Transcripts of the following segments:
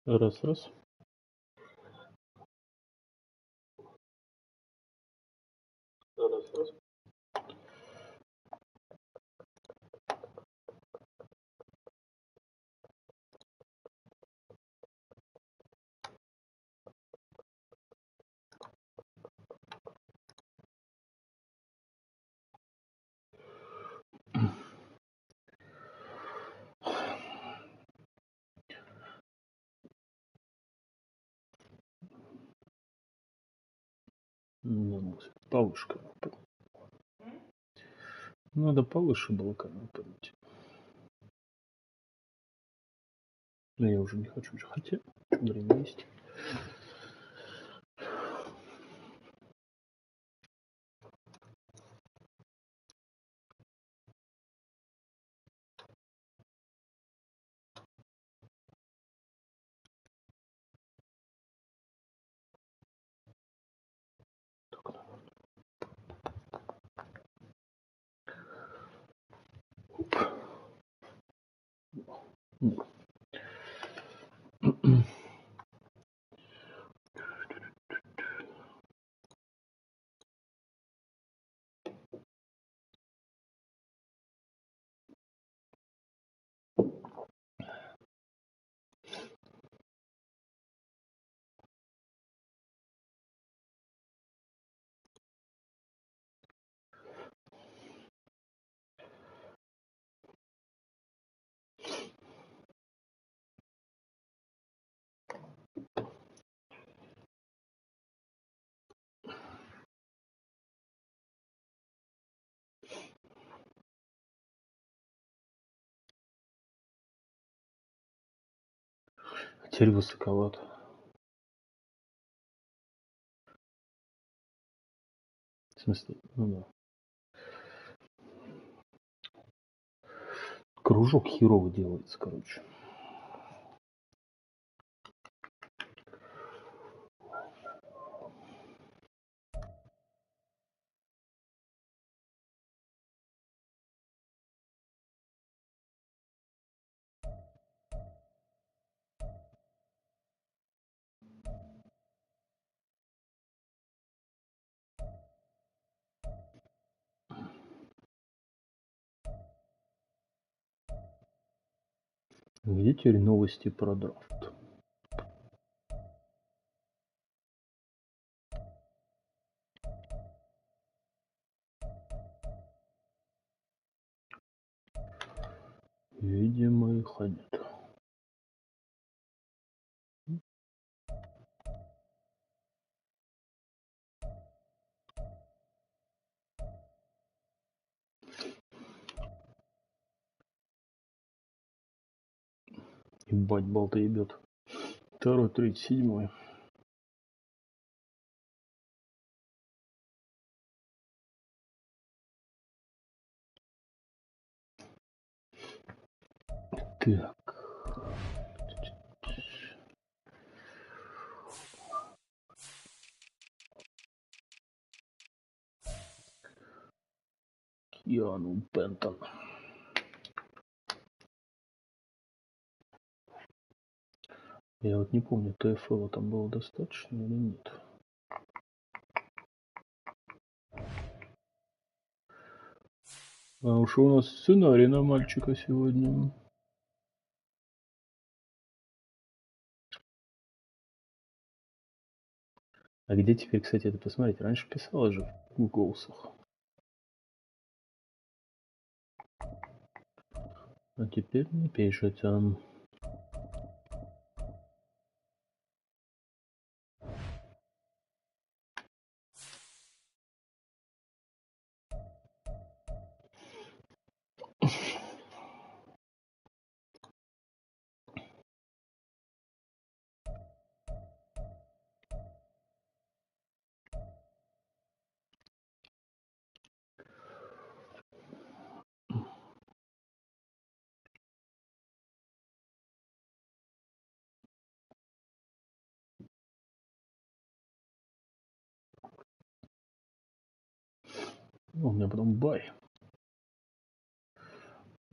Раз. Раз. Повыше камеру поднять. Надо повыше было камеру поднять. Но я уже не хочу. Хотя время есть. Теперь высоковато. В смысле, ну да. Кружок херово делается, короче. Где теперь новости про драфт? Видимо, их нет. Ебать, болты ебет. 2, 3, 7. Так. Киану Бентон. Я вот не помню, ТФЛ там было достаточно или нет. А уж у нас сценарий на мальчика сегодня. А где теперь, кстати, это посмотреть? Раньше писала же в голосах. А теперь не пишет. У меня потом бай.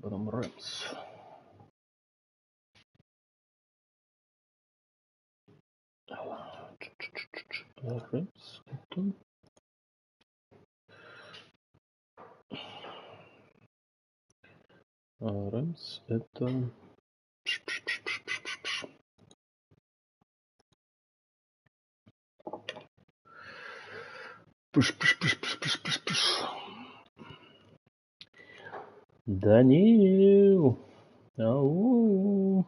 Потом рэмс. Рэмс это... Рэмс это... Пыш-пыш-пыш-пыш-пыш-пыш-пыш. Даниил. Ау.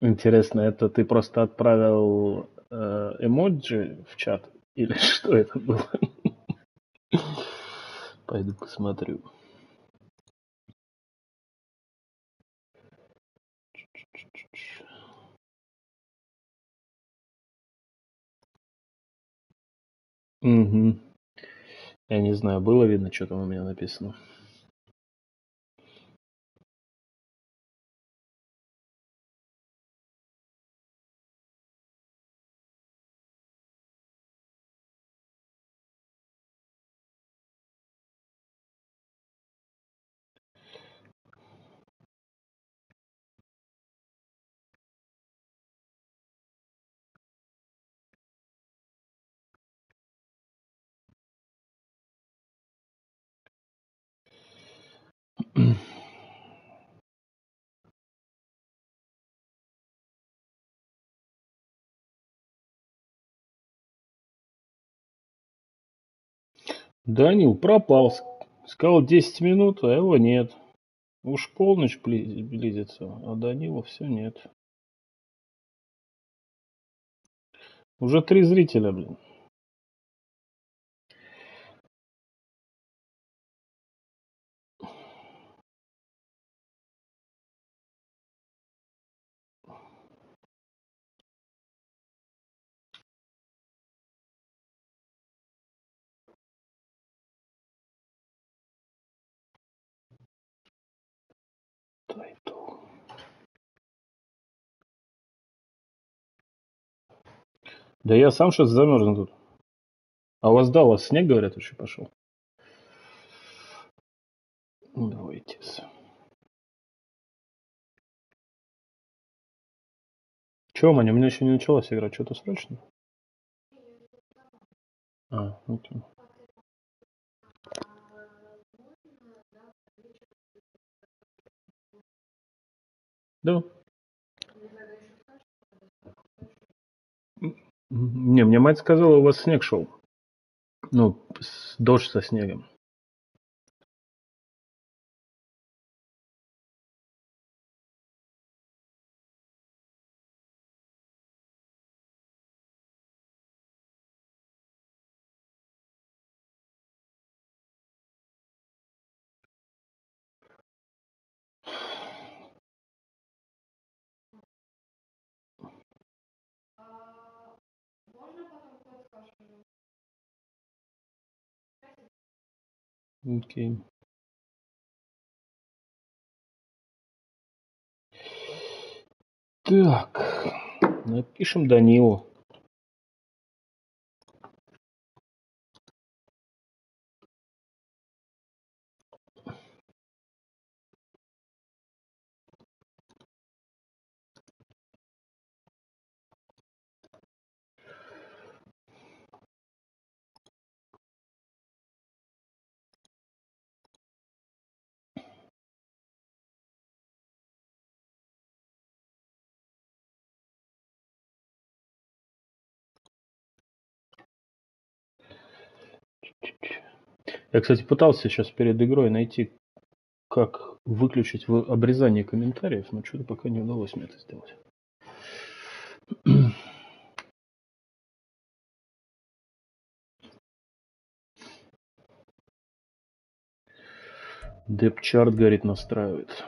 Интересно, это ты просто отправил эмоджи в чат? Или что это было? Пойду посмотрю. Угу. Я не знаю, было видно, что там у меня написано. Данил пропал. Сказал 10 минут, а его нет. Уж полночь близится, а Данила все нет. Уже 3 зрителя, блин. Да я сам сейчас замерзну тут. А у вас, да, у вас снег, говорят, еще пошел. Давайте. Чего, Маня, у меня еще не началась игра, что-то срочно? А, окей. Да. Не, мне мать сказала, у вас снег шел. Ну, дождь со снегом. Окей. Так, напишем Данилу. Я, кстати, пытался сейчас перед игрой найти, как выключить обрезание комментариев, но что-то пока не удалось мне это сделать. Депчарт, говорит, настраивается.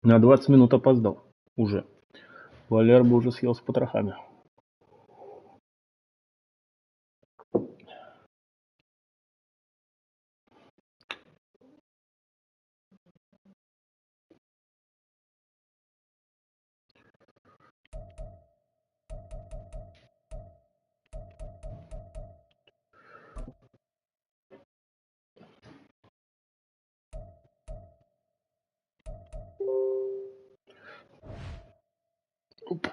На 20 минут опоздал уже. Валер бы уже съел с потрохами.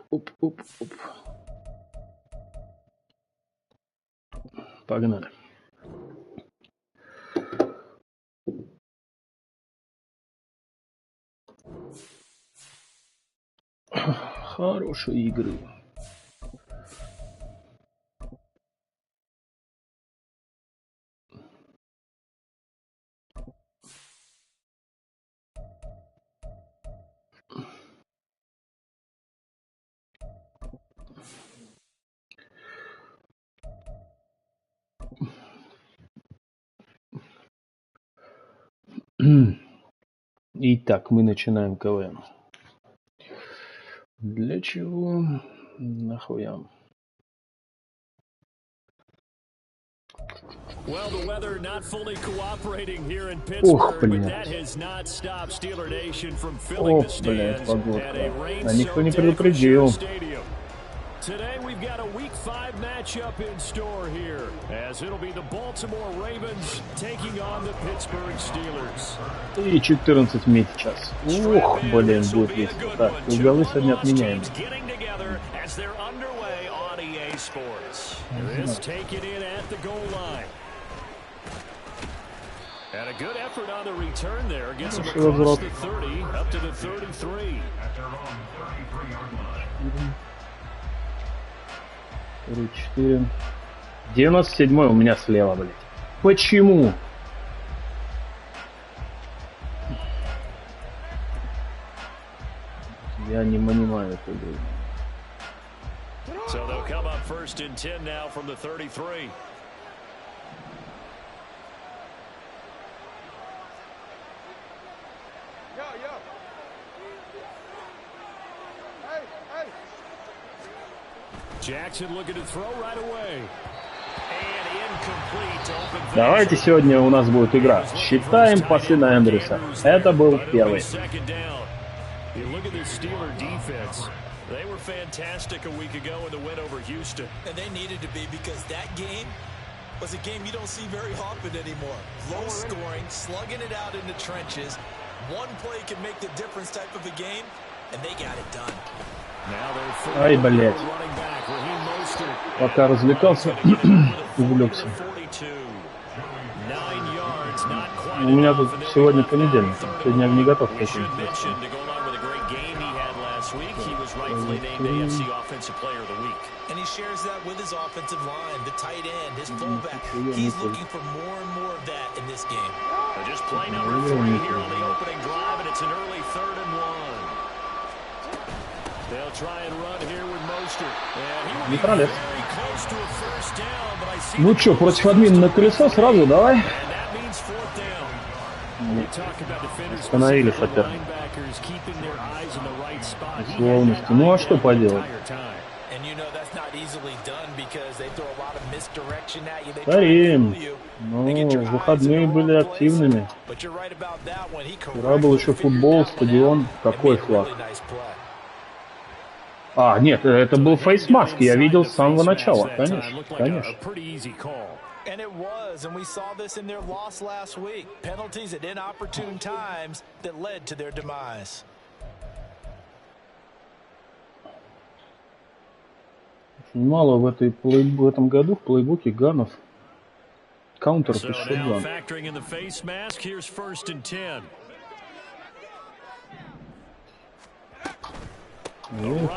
Оп. Погнали. Хорошие игры. Итак, мы начинаем КВН. Для чего? Нахуя? Well, the weather not fully cooperating here in Pittsburgh, but that has not stopped Steeler Nation from filling the stands at a rain-soaked Acrisure Stadium. Today we've got a Week 5 matchup in store here, as it'll be the Baltimore Ravens taking on the Pittsburgh Steelers. И 14 миль в час. Ух, блин, будет весело. Так, углы сегодня отменяем. And a good effort on the return there. Gets him across the 30, up to the 33. 34. 97-й у меня слева, блядь. Почему? Я не понимаю эту игру. So they'll come up first and 10 now from the 33. Jackson looking to throw right away. Давайте сегодня у нас будет игра. Считаем пасы на Эндрюса. Это был первый. They were fantastic a week ago in the win over Houston. And they needed to be because that game was a game you don't see very often anymore. Low scoring, slugging it out in the trenches. One play can make the difference type of a game, and they got it done. Ай, блядь. Пока развлекался, увлекся. У меня тут сегодня понедельник. Сегодня я не готов к этому. Week, he was rightfully named AFC Offensive Player of the Week. And he shares that with his offensive line, the tight end, his fullback. He's looking for more and more of that in this game. Just play number 3 here on the opening drive, and it's an early 3rd and 1. They'll try and run here with Mostert. And he will be very close to a first down, but I see. Ну что, против админа на колесо сразу, давай. And that means 4th down. Остановили соперника. Условности. Ну а что поделать? Стареем. Но выходные были активными. Вчера был еще футбол, стадион. Какой флаг? А, нет, это был фейс-маск. Я видел с самого начала. Конечно, конечно. And it was, and we saw this in their loss last week. Penalties at inopportune times that led to their demise. Очень мало в этом году в плейбуке ганов. Каунтер и шотган.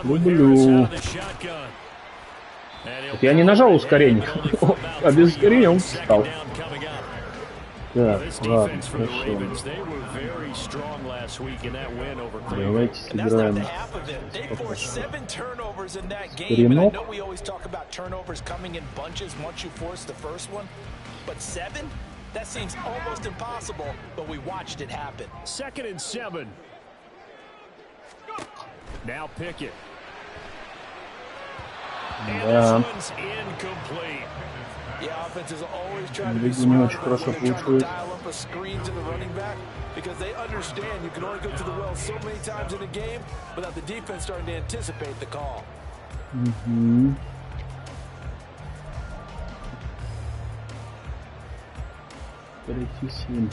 Люблю. Я не нажал ускорение, а без ускорения он встал. Так, ладно, хорошо. Давайте сыграем. Скоренок. Да. Лигу не очень хорошо получилось. Угу. Пройти с ним.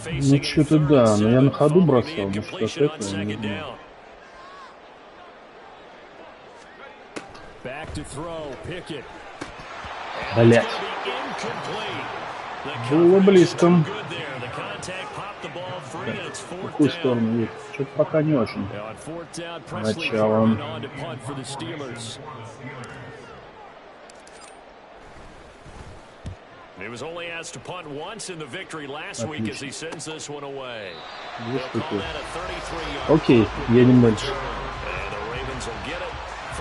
Ну что-то да, но я на ходу бросал, но что от этого не знаю. Блять. Было близко. Так, в какую сторону едет? Что-то пока не очень. Начало. Окей, едем дальше.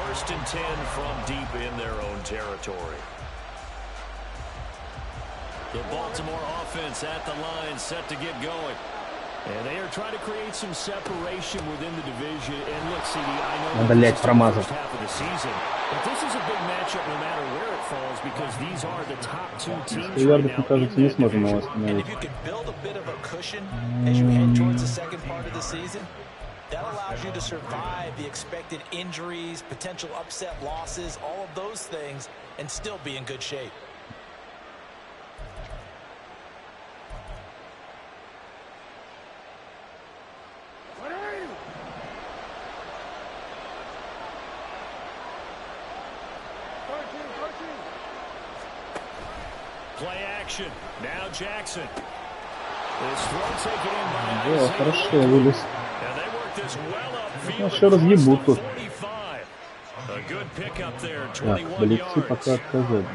First and 10 from deep in their own territory. The Baltimore offense at the line, set to get going. And they are trying to create some separation within the division. And look, CD, I know it's half of the season, but this is a big matchup no matter where it falls because these are the top two teams right now. And if you can build a bit of a cushion as you head towards the second part of the season, that allows you to survive the expected injuries, potential upset losses, all of those things, and still be in good shape. Play action. Now Jackson. This throw taken in by Да, хорошо вылез. Еще разъебут тут. Так, блицы пока отказали.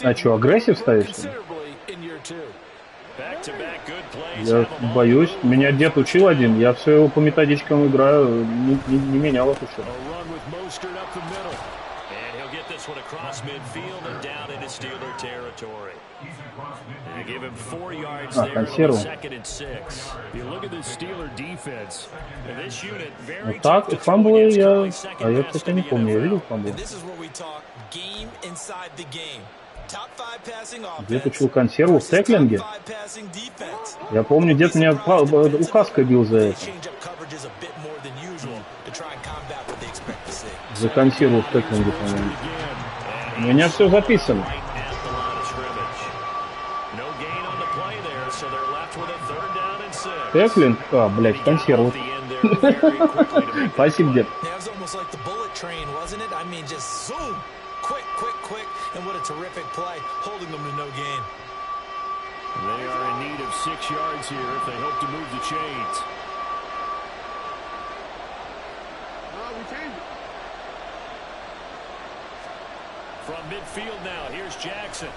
А что, агрессив ставишься? Я боюсь. Меня дед учил один. Я все его по методичкам играю. Не менял это все. He'll get this one across midfield and down into Steeler territory. They give him 4 yards there. Second and 6. You look at the Steeler defense. This unit very tough to throw against curling second best in the NFL. This is where we talk game inside the game. Где получил консерву в теклинге? Я помню, дед меня указкой бил за это. За консерву в теклинге, по-моему. У меня все записано. Теклинг? А, блядь, консерву. Спасибо, дед. And what a terrific play, holding them to no gain. They are in need of 6 yards here if they hope to move the chains. From midfield now, here's Jackson.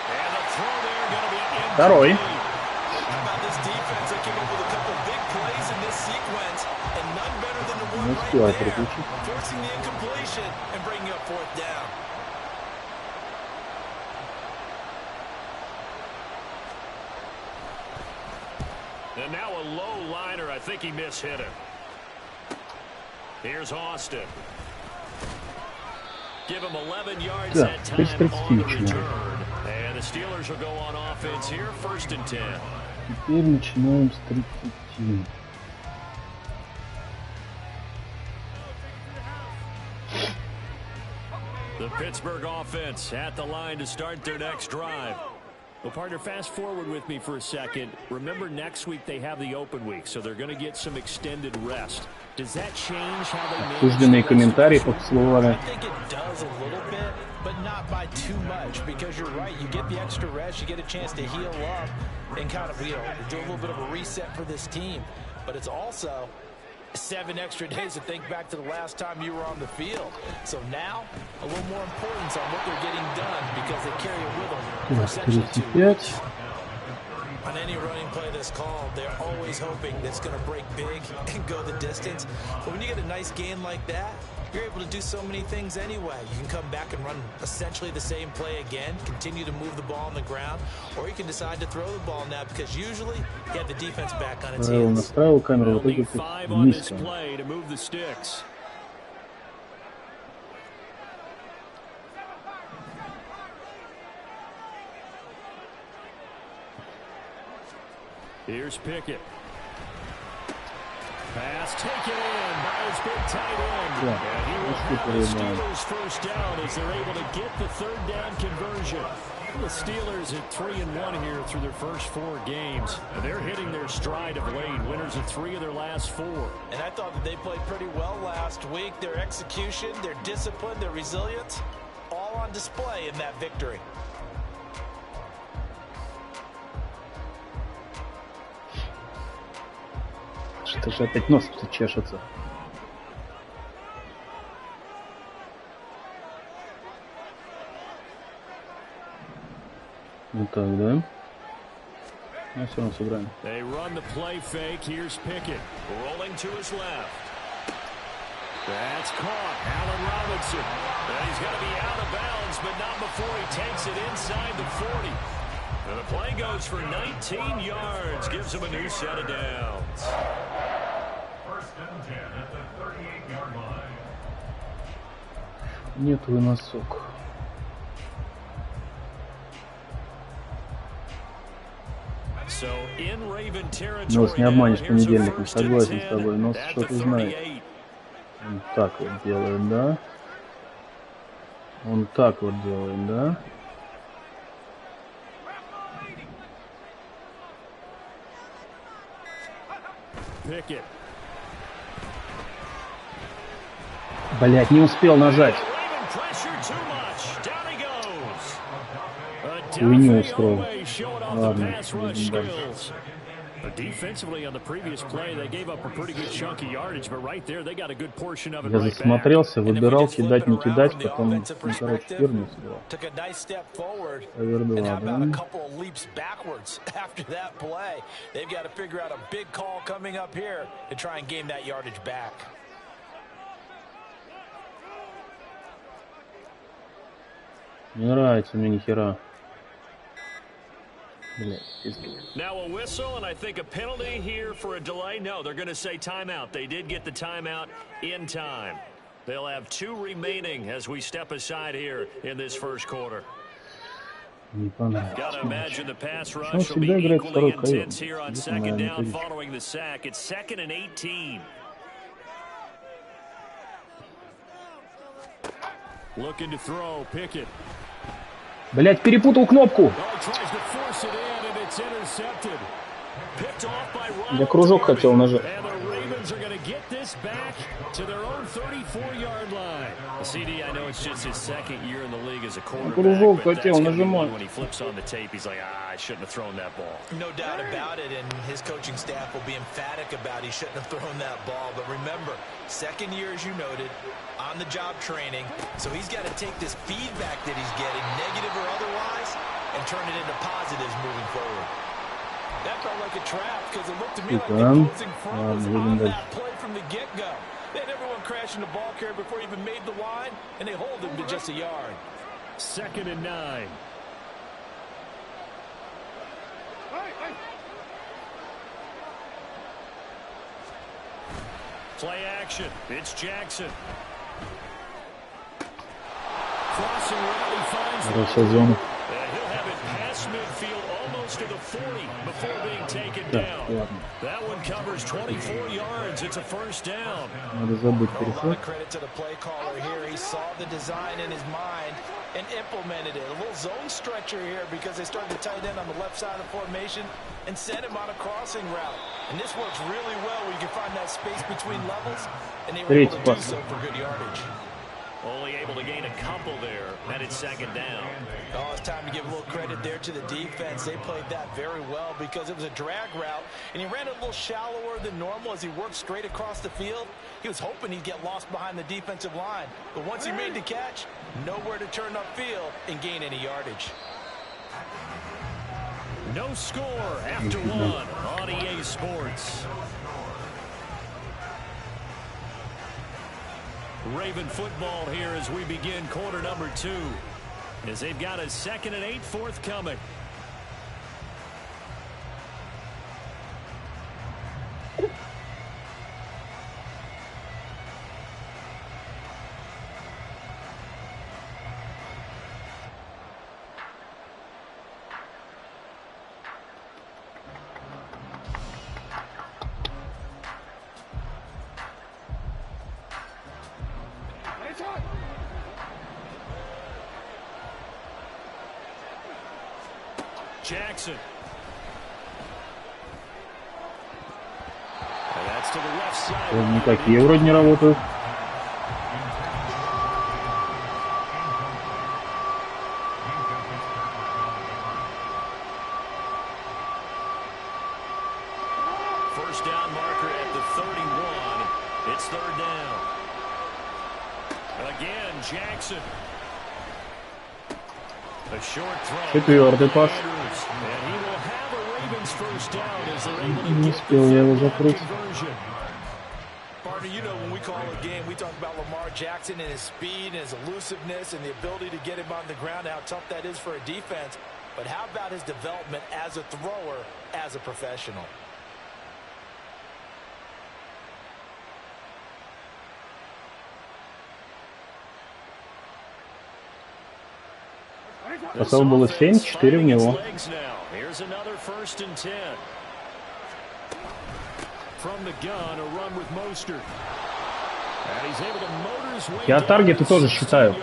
And the throw there going to be incomplete. How about this defense? They came up with a couple big plays in this sequence, and none better than the one right there, forcing the incompletion and bringing up 4th down. And now a low liner. I think he mishit him. Here's Austin. Give him 11 yards that time on the return. And the Steelers will go on offense here, 1st and 10. Теперь начинаем с 30. The Pittsburgh offense at the line to start their next drive. Well, partner, fast forward with me for a second. Remember, next week they have the open week, so they're going to get some extended rest. Does that change how they manage? Обсужденные комментарии подсловали. I think it does a little bit, but not by too much, because you're right. You get the extra rest, you get a chance to heal up and kind of, do a little bit of a reset for this team. But it's also 7 extra days to think back to the last time you were on the field. So now, a little more importance on what they're getting done because they carry it with them for essentially 2 weeks. On any running play that's called, they're always hoping that it's going to break big and go the distance. But when you get a nice gain like that, you're able to do so many things anyway. You can come back and run essentially the same play again, continue to move the ball on the ground, or you can decide to throw the ball now because usually you have the defense back on its heels. Only 5 on this play to move the sticks. Here's Pickett. Pass taken in by his big tight end. And he will have the Steelers first down as they're able to get the 3rd down conversion. The Steelers at 3-1 here through their first 4 games. And they're hitting their stride of late. Winners of 3 of their last 4. And I thought that they played pretty well last week. Their execution, their discipline, their resilience, all on display in that victory. Что же опять нос чешется. Вот так, да? Ну, все равно сыграем. They run the play fake. Here's Pickett rolling to his left. That's caught. Allen Robinson. And he's got to be out of bounds, but not before he takes it inside the 40. And the play goes for 19 yards. Gives him a new set of downs. 1st and 10 at the 38-yard line. Нет, вы носок. Нос не обманешь понедельником, согласен с тобой, нос что-то знает. Он так вот делает, да? Он так вот делает, да? Блять, не успел нажать. Хуйню устроил. Ладно, идем дальше. Defensively on the previous play, they gave up a pretty good chunk of yardage, but right there they got a good portion of it. Я засмотрелся, выбирал, кидать, не кидать, потом, ну, короче, херню сыграл. Овердала, да? They've got to figure out a big call coming up here to try and gain that yardage back. Не нравится мне ни хера. Now a whistle, and I think a penalty here for a delay. No, they're going to say timeout. They did get the timeout in time. They'll have 2 remaining as we step aside here in this first quarter. Gotta imagine the pass rush will be equally intense here on second down following the sack. It's 2nd and 18. Looking to throw, Pickett. Блять, перепутал кнопку. Я кружок хотел нажать. Кружок хотел нажимать. No doubt about it, and his coaching staff will be emphatic about he shouldn't have thrown that ball. But remember, second year, as you noted, on-the-job training, so he's got to take this feedback that he's getting, negative or otherwise, and turn it into positives moving forward. That felt like a trap because it looked to me like the opposing front was on that play from the get-go. They had everyone crashing the ball carrier before he even made the line, and they hold him to just a yard. 2nd and 9. Play action. It's Jackson. Crossing right, he finds the zone. He'll have it past midfield almost to the 40 before being taken down. That one covers 24 yards. It's a first down. A lot of credit to the play caller here. He saw the design in his mind and implemented it. A little zone stretcher here because they started to tight end on the left side of the formation and sent him on a crossing route. And this works really well where you can find that space between levels, and they were able to do so for good yardage. Only able to gain a couple there, and it's 2nd down. Oh, it's time to give a little credit there to the defense. They played that very well because it was a drag route, and he ran it a little shallower than normal as he worked straight across the field. He was hoping he'd get lost behind the defensive line, but once he made the catch, nowhere to turn upfield and gain any yardage. No score after 1 on EA Sports. Raven football here as we begin quarter number 2, as they've got a 2nd and 8 forthcoming. Jackson. And that's to the left side. Никакие вроде не работают. First down marker at the 31. It's 3rd down. Again, Jackson. A short throw. 4-й пас. And he will have a Ravens first down as they're able to Не get успел я его закрыть. Partner, you know when we call a game, we talk about Lamar Jackson and his speed and his elusiveness and the ability to get him on the ground, how tough that is for a defense. But how about his development as a thrower, as a professional? Посыл было 7, 4 в него. Here's another 1st and 10. From the gun, a run with Mostert. And he's able to motor his way. Я таргеты тоже считаю.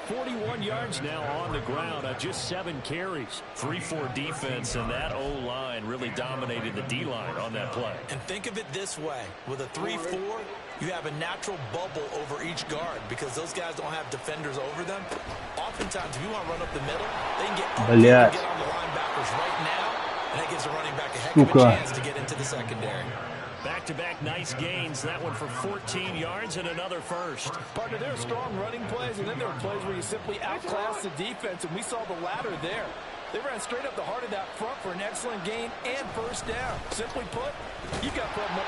41 yards now on the ground on just 7 carries. 3-4 defense, and that O-line really dominated the D-line on that play. And think of it this way. With a 3-4, you have a natural bubble over each guard because those guys don't have defenders over them. Oftentimes, if you want to run up the middle, they can get on the linebackers right now, and that gives the running back a heck of a chance to get into the secondary. Back-to-back nice gains. That one for 14 yards and another first. Partner, there are strong running plays, and then there are plays where you simply outclass the defense, and we saw the latter there. They ran straight up the heart of that front for an excellent gain and first down. Simply put, you've got to put more.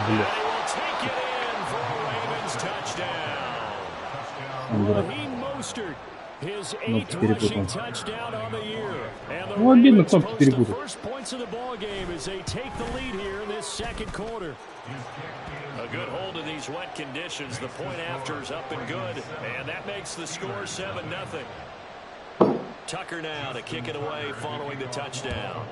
They will take it in for a Ravens touchdown. Raheem Mostert Кнопки перепутал. Ну, обидно кнопки перепутать. A good hold in these wet conditions. The point after is up and good, and that makes the score 7-0. Tucker now to kick it away following the touchdown.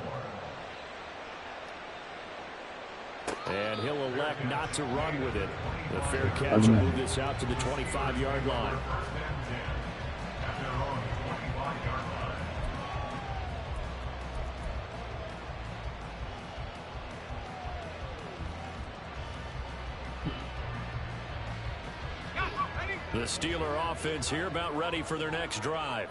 And he'll elect not to run with it. The fair catch will move this out to the 25-yard line. The Steeler offense here about ready for their next drive.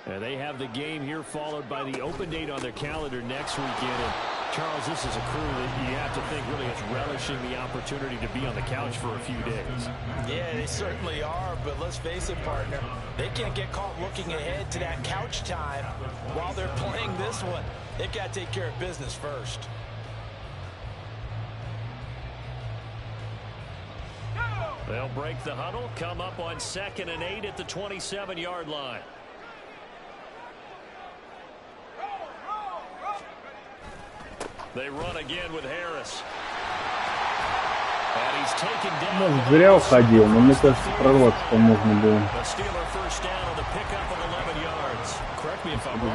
And they have the game here followed by the open date on their calendar next weekend. And Charles, this is a crew that you have to think really is relishing the opportunity to be on the couch for a few days. Yeah, they certainly are, but let's face it, partner. They can't get caught looking ahead to that couch time while they're playing this one. They've got to take care of business first. They'll break the huddle, come up on 2nd and 8 at the 27-yard line. They run again with Harris. And he's taken down. Ну, зря уходил, но мне кажется, прорваться-то можно было.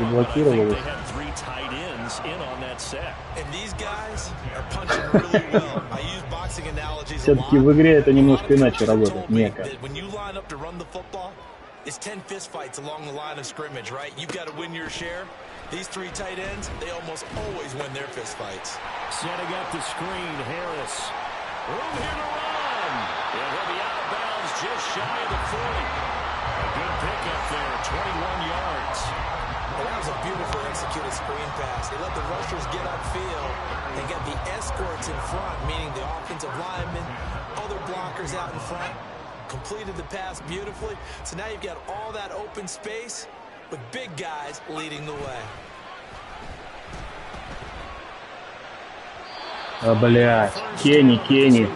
Заблокировал их. Все-таки в игре это немножко иначе работает, мне кажется. It's 10 fistfights along the line of scrimmage, right? You've got to win your share. These three tight ends, they almost always win their fistfights. Setting up the screen, Harris. Room here to run. And he'll be out of bounds just shy of the 40. A good pickup there, 21 yards. Well, that was a beautifully executed screen pass. They let the rushers get upfield and get the escorts in front, meaning the offensive linemen, other blockers out in front. Completed the pass beautifully. So now you've got all that open space with big guys leading the way. Блядь, Kenny.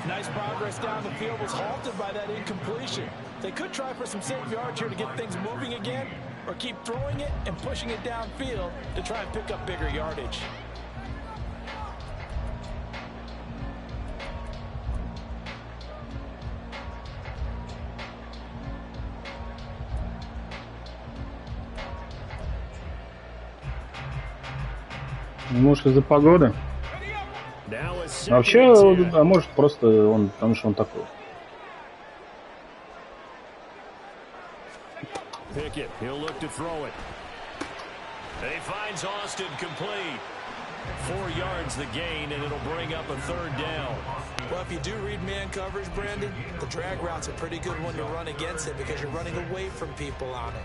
Nice progress down the field was halted by that incompletion. They could try for some safe yards here to get things moving again, or keep throwing it and pushing it downfield to try and pick up bigger yardage. Может, из-за погоды? Вообще, а может, просто он, потому что он такой. Pickett, he'll look to throw it. He finds Austin complete. 4 yards the gain, and it'll bring up a 3rd down. Well, if you do read man coverage, Brandon, the drag route's a pretty good one to run against it because you're running away from people on it.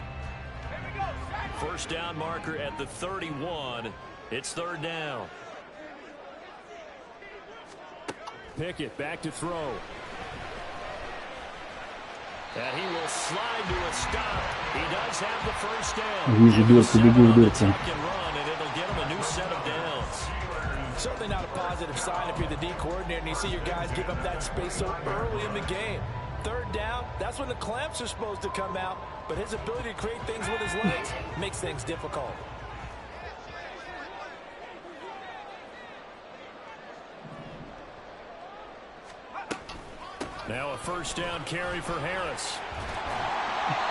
1st down marker at the 31. It's 3rd down. Pickett back to throw. And he will slide to a stop. He does have the 1st down. Вижу дырку, бегу в дырку. Certainly not a positive sign if you're the D coordinator and you see your guys give up that space so early in the game. 3rd down, that's when the clamps are supposed to come out, but his ability to create things with his legs makes things difficult. Now a 1st down carry for Harris.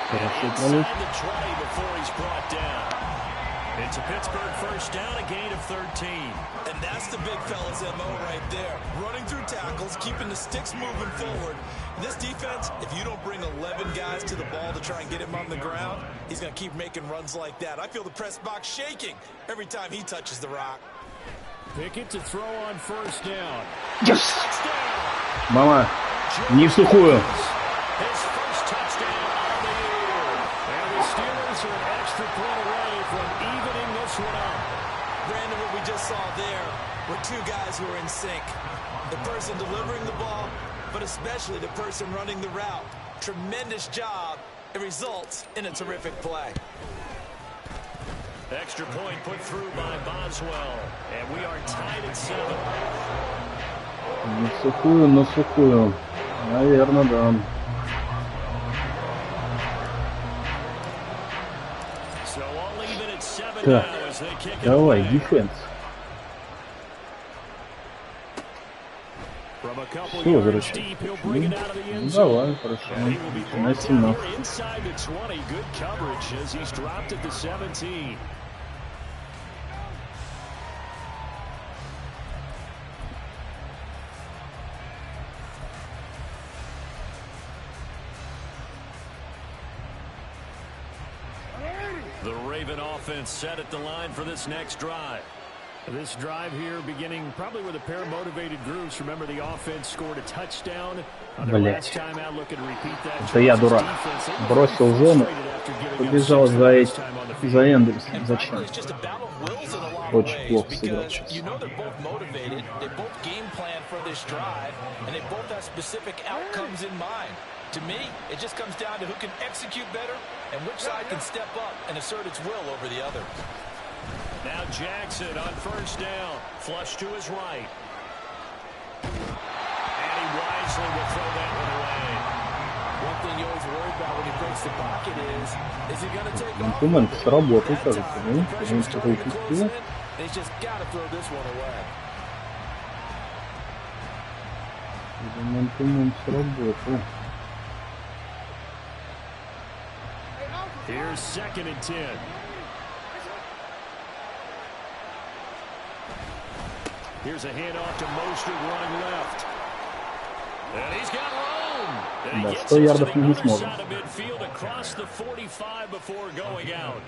Хорошо, Inside the 20 before he's brought down. It's a Pittsburgh 1st down, a gain of 13. And that's the big fella's MO right there. Running through tackles, keeping the sticks moving forward. This defense, if you don't bring 11 guys to the ball to try and get him on the ground, he's going to keep making runs like that. I feel the press box shaking every time he touches the rock. Pickett to throw on 1st down. Yes! Мама, не в сухую. His first touchdown of the year. And the Steelers are an extra point away from evening this one up. Brandon, what we just saw there were two guys who are in sync. The person delivering the ball, but especially the person running the route. Tremendous job. It results in a terrific play. Extra point put through by Boswell. And we are tied at 7. На сухую, Наверное, да. Так, давай, дефенс. Все, возвращай. Ну, давай, хорошо. На 17. The Raven offense set at the line for this next drive. This drive here beginning probably with a pair of motivated groups. Remember, the offense scored a touchdown on their last time out. Looking to repeat that. Это я дурак. Бросил зону, побежал за Эндерсом. Зачем? Очень плохо сыграл сейчас. To me, it just comes down to who can execute better and which side can step up and assert its will over the other. Now Jackson on first down, flush to his right. And he wisely will throw that one away. One thing you always worry about when he breaks the pocket is he going to take off? Инструмент сработал, кажется, ну, он что-то упустил. He's just got to throw this one away. Инструмент сработал. Here's 2nd and 10. Here's a handoff to Mostert running left. And he's got room. And he gets it to the other side of midfield across the 45 before going out.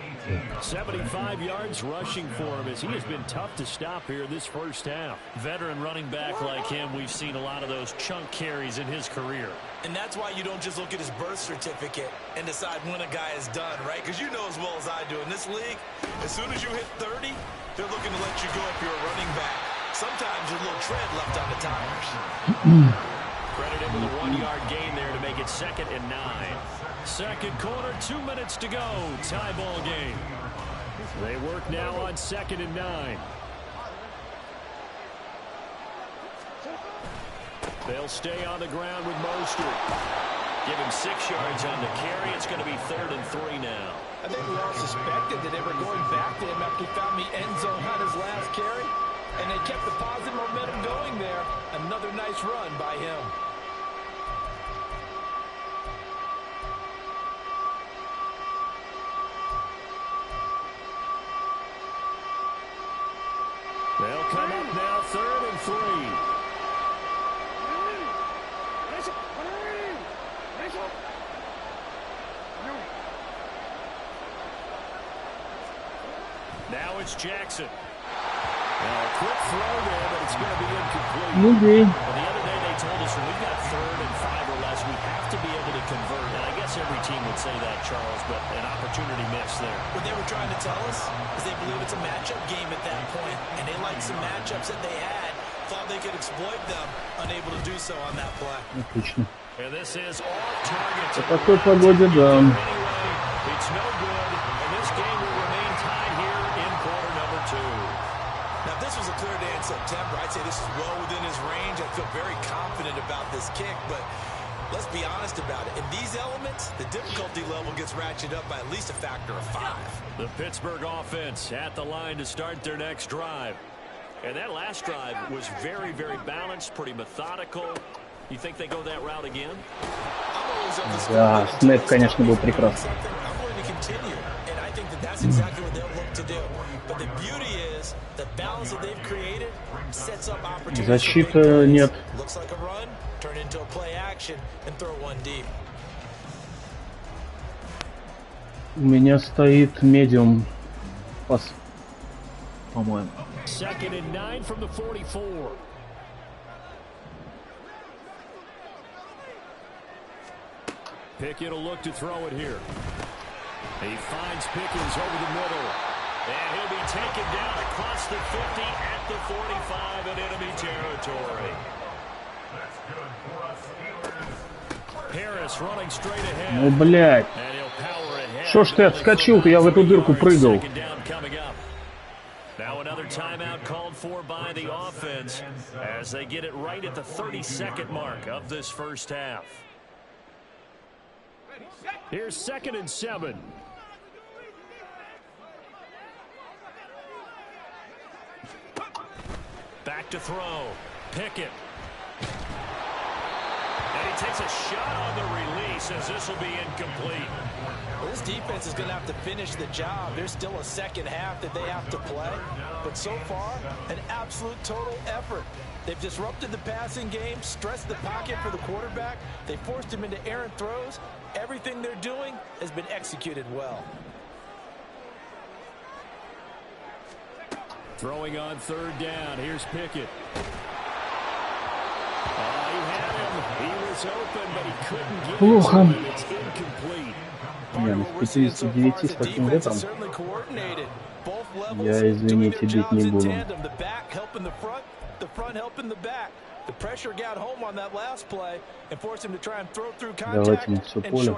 75 yards rushing for him as he has been tough to stop here this first half. Veteran running back like him, we've seen a lot of those chunk carries in his career. And that's why you don't just look at his birth certificate and decide when a guy is done, right? Because you know as well as I do, in this league, as soon as you hit 30, they're looking to let you go if you're a running back. Sometimes there's a little tread left on the tires. Credit him with a 1-yard gain there to make it 2nd and 9. Second quarter, 2 minutes to go. Tie ball game. They work now on 2nd and 9. They'll stay on the ground with Mostert. Give him 6 yards on the carry. It's going to be 3rd and 3 now. I think we all suspected that they were going back to him after he found the end zone on his last carry. And they kept the positive momentum going there. Another nice run by him. They'll come up now 3rd and 3. Now it's Jackson. A quick throw there, but it's going to be incomplete. Well, the other day they told us when we've got 3rd and 5 or less, we have to be able to convert. And I guess every team would say that, Charles, but an opportunity missed there. What they were trying to tell us is they believe it's a matchup game at that point, and they liked some matchups that they had, thought they could exploit them, unable to do so on that play. Отлично. And this is off target. По такой погоде, да. It's no good, and this game will remain tied here in quarter number 2. Now, if this was a clear day in September, I'd say this is well within his range. I feel very confident about this kick, but let's be honest about it. In these elements, the difficulty level gets ratcheted up by at least a factor of 5. The Pittsburgh offense at the line to start their next drive. And that last drive was very, very balanced, pretty methodical. You think they go that route again? Да, снэп, конечно, был прекрасный. Защита нет. У меня стоит медиум пас, по-моему. Second and 9 from the 44. Pickett will look to throw it here. He finds Pickens over the middle. And he'll be taken down across the 50 at the 45 in enemy territory. Harris running straight ahead. Ну, блядь. Шо ж ты отскочил-то? Я в эту дырку прыгал. Now another timeout called for by the offense as they get it right at the 32nd mark of this first half. Here's 2nd and 7. back to throw. Pickett. And he takes a shot on the release as this will be incomplete. Well, this defense is going to have to finish the job. There's still a second half that they have to play. But so far, an absolute total effort. They've disrupted the passing game, stressed the pocket for the quarterback. They forced him into errant throws. Everything they're doing has been executed well. Throwing on third down. Here's Pickett. He had him. He was open, but he couldn't get it to him. It's incomplete. Не, ну с 59 с таким ветром я, извините, бить не буду. Давайте на все поле.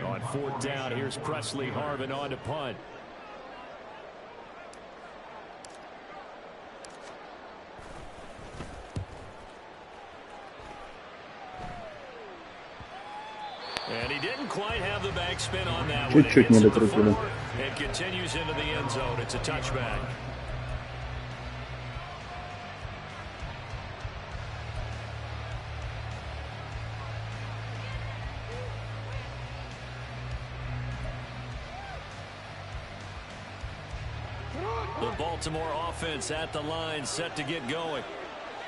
On fourth down, here's Presley Harvin on to punt. And he didn't quite have the backspin on that one. Чуть-чуть не докрутили. It continues into the end zone. It's a touchback. The Baltimore offense at the line, set to get going.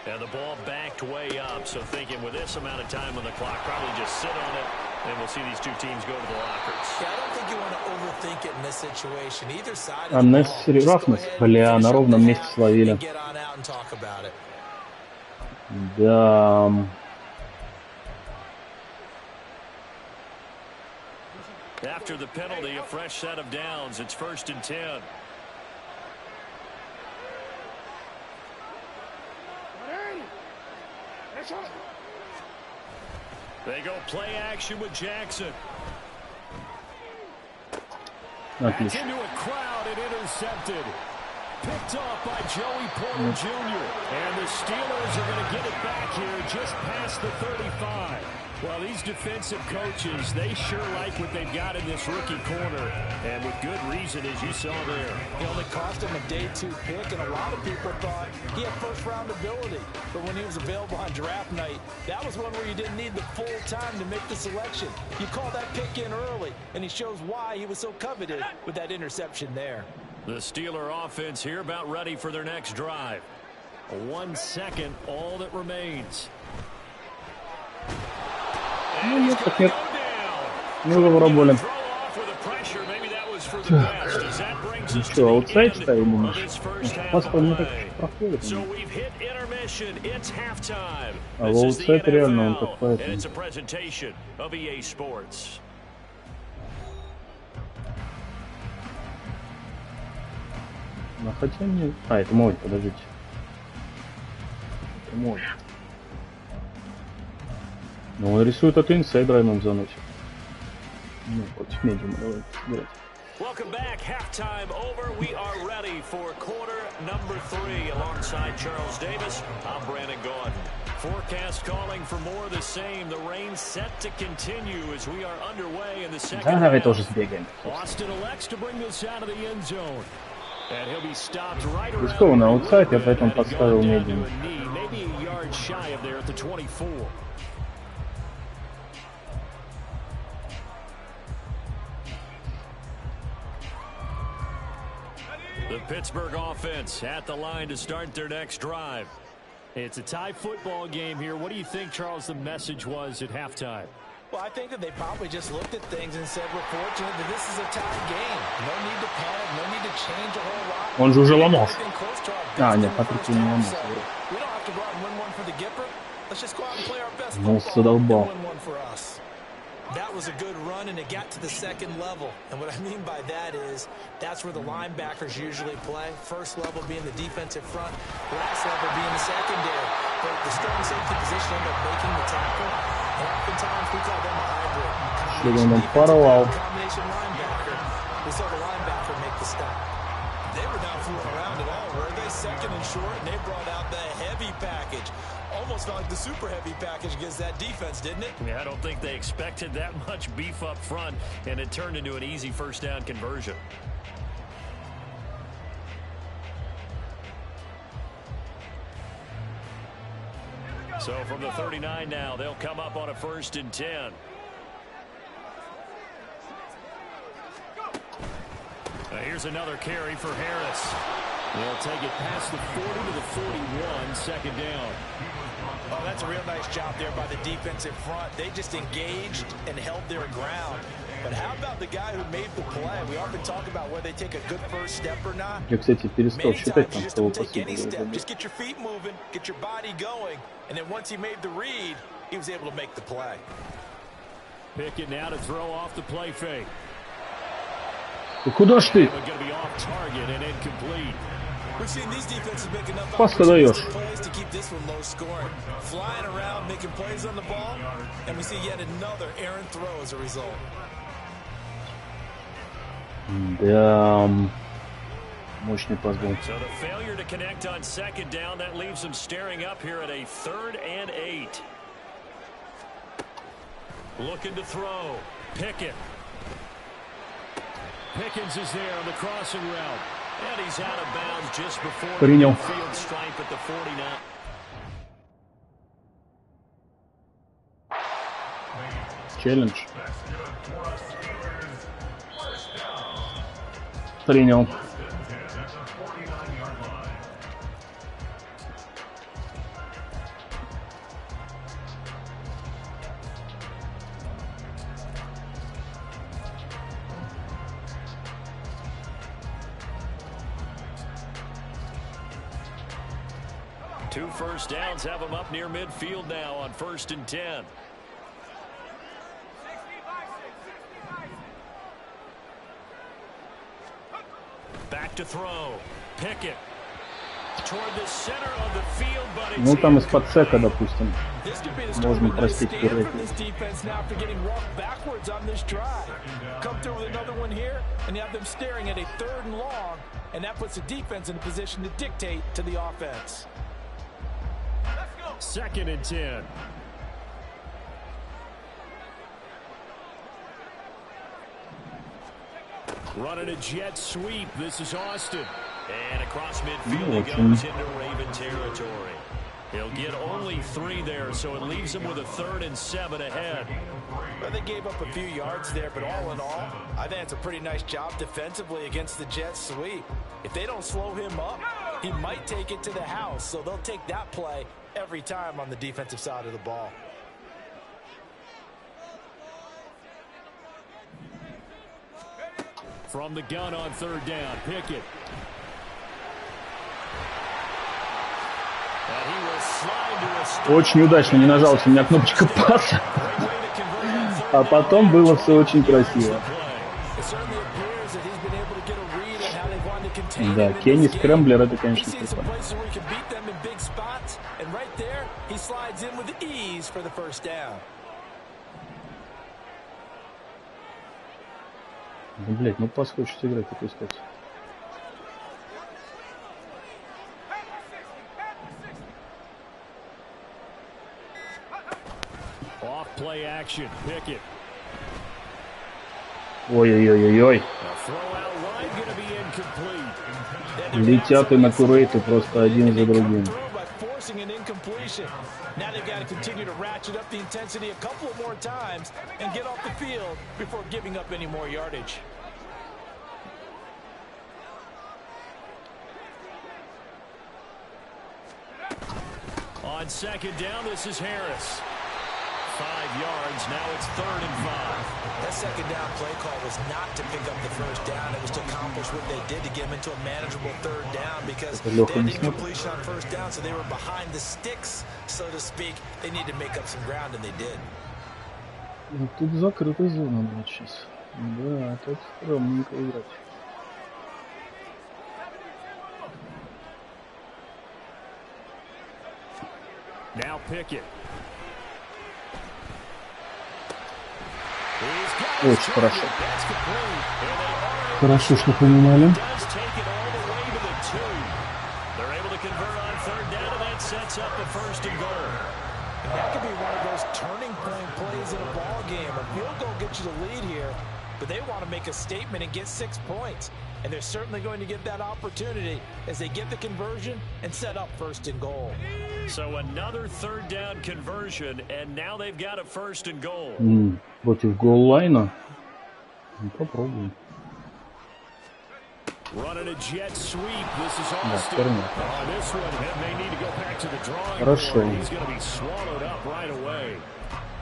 And the ball backed way up, so thinking with this amount of time on the clock, probably just sit on it, and we'll see these two teams go to the lockers. Yeah, I don't think you want to overthink it in this situation. Either side of the ball. Roughness, бля, на ровном месте словили. Да. After the penalty, a fresh set of downs. It's 1st and 10. They go play action with Jackson. That's into a crowd and intercepted. Picked off by Joey Porter Jr. And the Steelers are going to get it back here just past the 35. Well, these defensive coaches, they sure like what they've got in this rookie corner. And with good reason, as you saw there. It only cost him a day 2 pick, and a lot of people thought he had first-round ability. But when he was available on draft night, that was one where you didn't need the full time to make the selection. You call that pick in early, and he shows why he was so coveted with that interception there. The Steeler offense here about ready for their next drive. 1 second, all that remains. Ну нет, так нет. Мы его пробовали. Ну что, аутсайд ставили наш? Паспорт не так проходит. А в аутсайд реально он так поэтому. Ну хотя не... А, это мой, подождите. Это мой. Ну, он рисует эту инсайд драйвом заносит. Ну, против медиума давайте собирать. Welcome back. Halftime over. We are ready for quarter number 3 alongside Charles Davis. I'm Brandon Gordon. Forecast calling for more of the same. The rain set to continue as we are underway in the second half. Давай тоже сбегаем. Austin elects to bring this out of the end zone. And he'll be stopped right around. Рискованно аутсайд, я поэтому подставил медиум. Maybe a yard shy of there at the 24. The Pittsburgh offense at the line to start their next drive. It's a tie football game here. What do you think, Charles, the message was at halftime? Well, I think that they probably just looked at things and said, we're fortunate that this is a tie game. No need to panic, no need to change a whole lot. Он же уже ломал. А, нет, Патрик не ломал. We don't have to go out and win one for the Gipper. Let's just go out and play our best Ну, задолбал. win one for us. That was a good run, and it got to the second level. And what I mean by that is that's where the linebackers usually play. First level being the defensive front, last level being the secondary. But the strong safety position ended up making the tackle. And oftentimes we call them a hybrid. Combination linebacker. We saw the linebacker make the stop. They were not fooling around at all, were they? Second and short, and they brought out the heavy package. Almost felt like the super heavy package against that defense, didn't it? Yeah, I don't think they expected that much beef up front, and it turned into an easy first down conversion. So from the 39 now, they'll come up on a 1st and 10. Here's another carry for Harris. They'll take it past the 40 to the 41, 2nd down. Oh, that's a real nice job there by the defense in front. They just engaged and held their ground. But how about the guy who made the play? We often talk about whether they take a good first step or not. Я, кстати, перестал считать, там just кого don't take any step. посыпали. Just get your feet moving, get your body going, and then once he made the read, he was able to make the play. Pickett now to throw off the play fake. Да куда ж ты? Going to be off target and incomplete. We've seen these defenses make enough Пас-то даешь. plays to keep this one low scoring. Flying around, making plays on the ball, and we see yet another errant throw as a result. Да, мощный пас был. So the failure to connect on 2nd down, that leaves them staring up here at a 3rd and 8. Looking to throw. Pickett. Pickens is there on the crossing route. And he's out of bounds just before the field stripe at the 49. Челлендж. Принял. Two 1st downs have them up near midfield now on 1st and 10. Back to throw. Pickett toward the center of the field, but it's Ну там из-под сека, допустим, можно простить пирог. Come through with another one here, and you have them staring at a 3rd and long, and that puts the defense in a position to dictate to the offense. 2nd and 10. Running a jet sweep. This is Austin. And across midfield he goes into Raven territory. He'll get only 3 there, so it leaves him with a 3rd and 7 ahead. Well, they gave up a few yards there, but all in all, I think it's a pretty nice job defensively against the jet sweep. If they don't slow him up, he might take it to the house, so they'll take that play every time on the defensive side of the ball. From the gun on 3rd down, Pickett. Очень удачно не нажалась у меня кнопочка паса. А потом было все очень красиво. Да, Кенни Скрэмблер, это, конечно, круто. Ну, блядь, ну пас хочется играть, такой сказать. Play action, Pickett. Ой-ой-ой-ой-ой. Летят и на курейты просто один за другим. Now they've got to continue to ratchet up the intensity a couple of more times and get off the field before giving up any more yardage. On 2nd down, this is Harris. 5 yards, now it's 3rd and 5. That 2nd down play call was not to pick up the 1st down. It was to accomplish what they did to get them into a manageable 3rd down because they had incompletion on 1st down, so they were behind the sticks, so to speak. They need to make up some ground, and they did. Тут закрытая зона, блядь, сейчас. Да, тут стрёмненько играть. Now Pickett. Очень хорошо. Хорошо, что поменяли. That could be one of those turning point plays in a ball game. A field goal gets you the lead here, but they want to make a statement and get 6 points. And they're certainly going to get that opportunity as they get the conversion and set up 1st and goal. So another 3rd down conversion, and now they've got a 1st and goal. Против голлайна? Попробуем. Running a jet sweep. This is Austin. On this one, they need to go back to the drawing board. He's going to be swallowed up right away.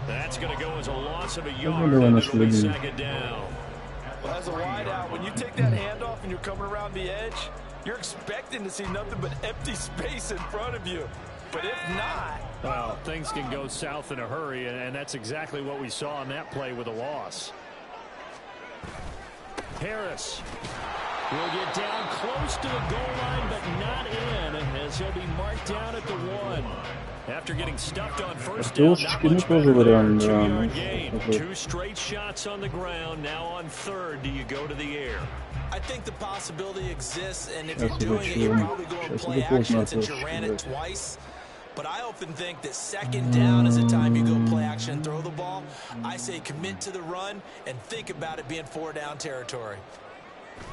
That's going to go as a loss of a yard, and it'll be 2nd down. Well, as a wideout, when you take that handoff and you're coming around the edge, you're expecting to see nothing but empty space in front of you. But if not... Well, things can go south in a hurry, and that's exactly what we saw on that play with a loss. Harris will get down close to the goal line, but not in, as he'll be marked down at the 1. After getting stuffed on 1st down, not much better there. 2-yard gain. 2 straight shots on the ground. Now on 3rd, do you go to the air? I think the possibility exists, and if you're doing it, you're probably going to play action since you ran it twice. But I often think that 2nd down is the time you go play action and throw the ball. I say commit to the run and think about it being 4-down territory.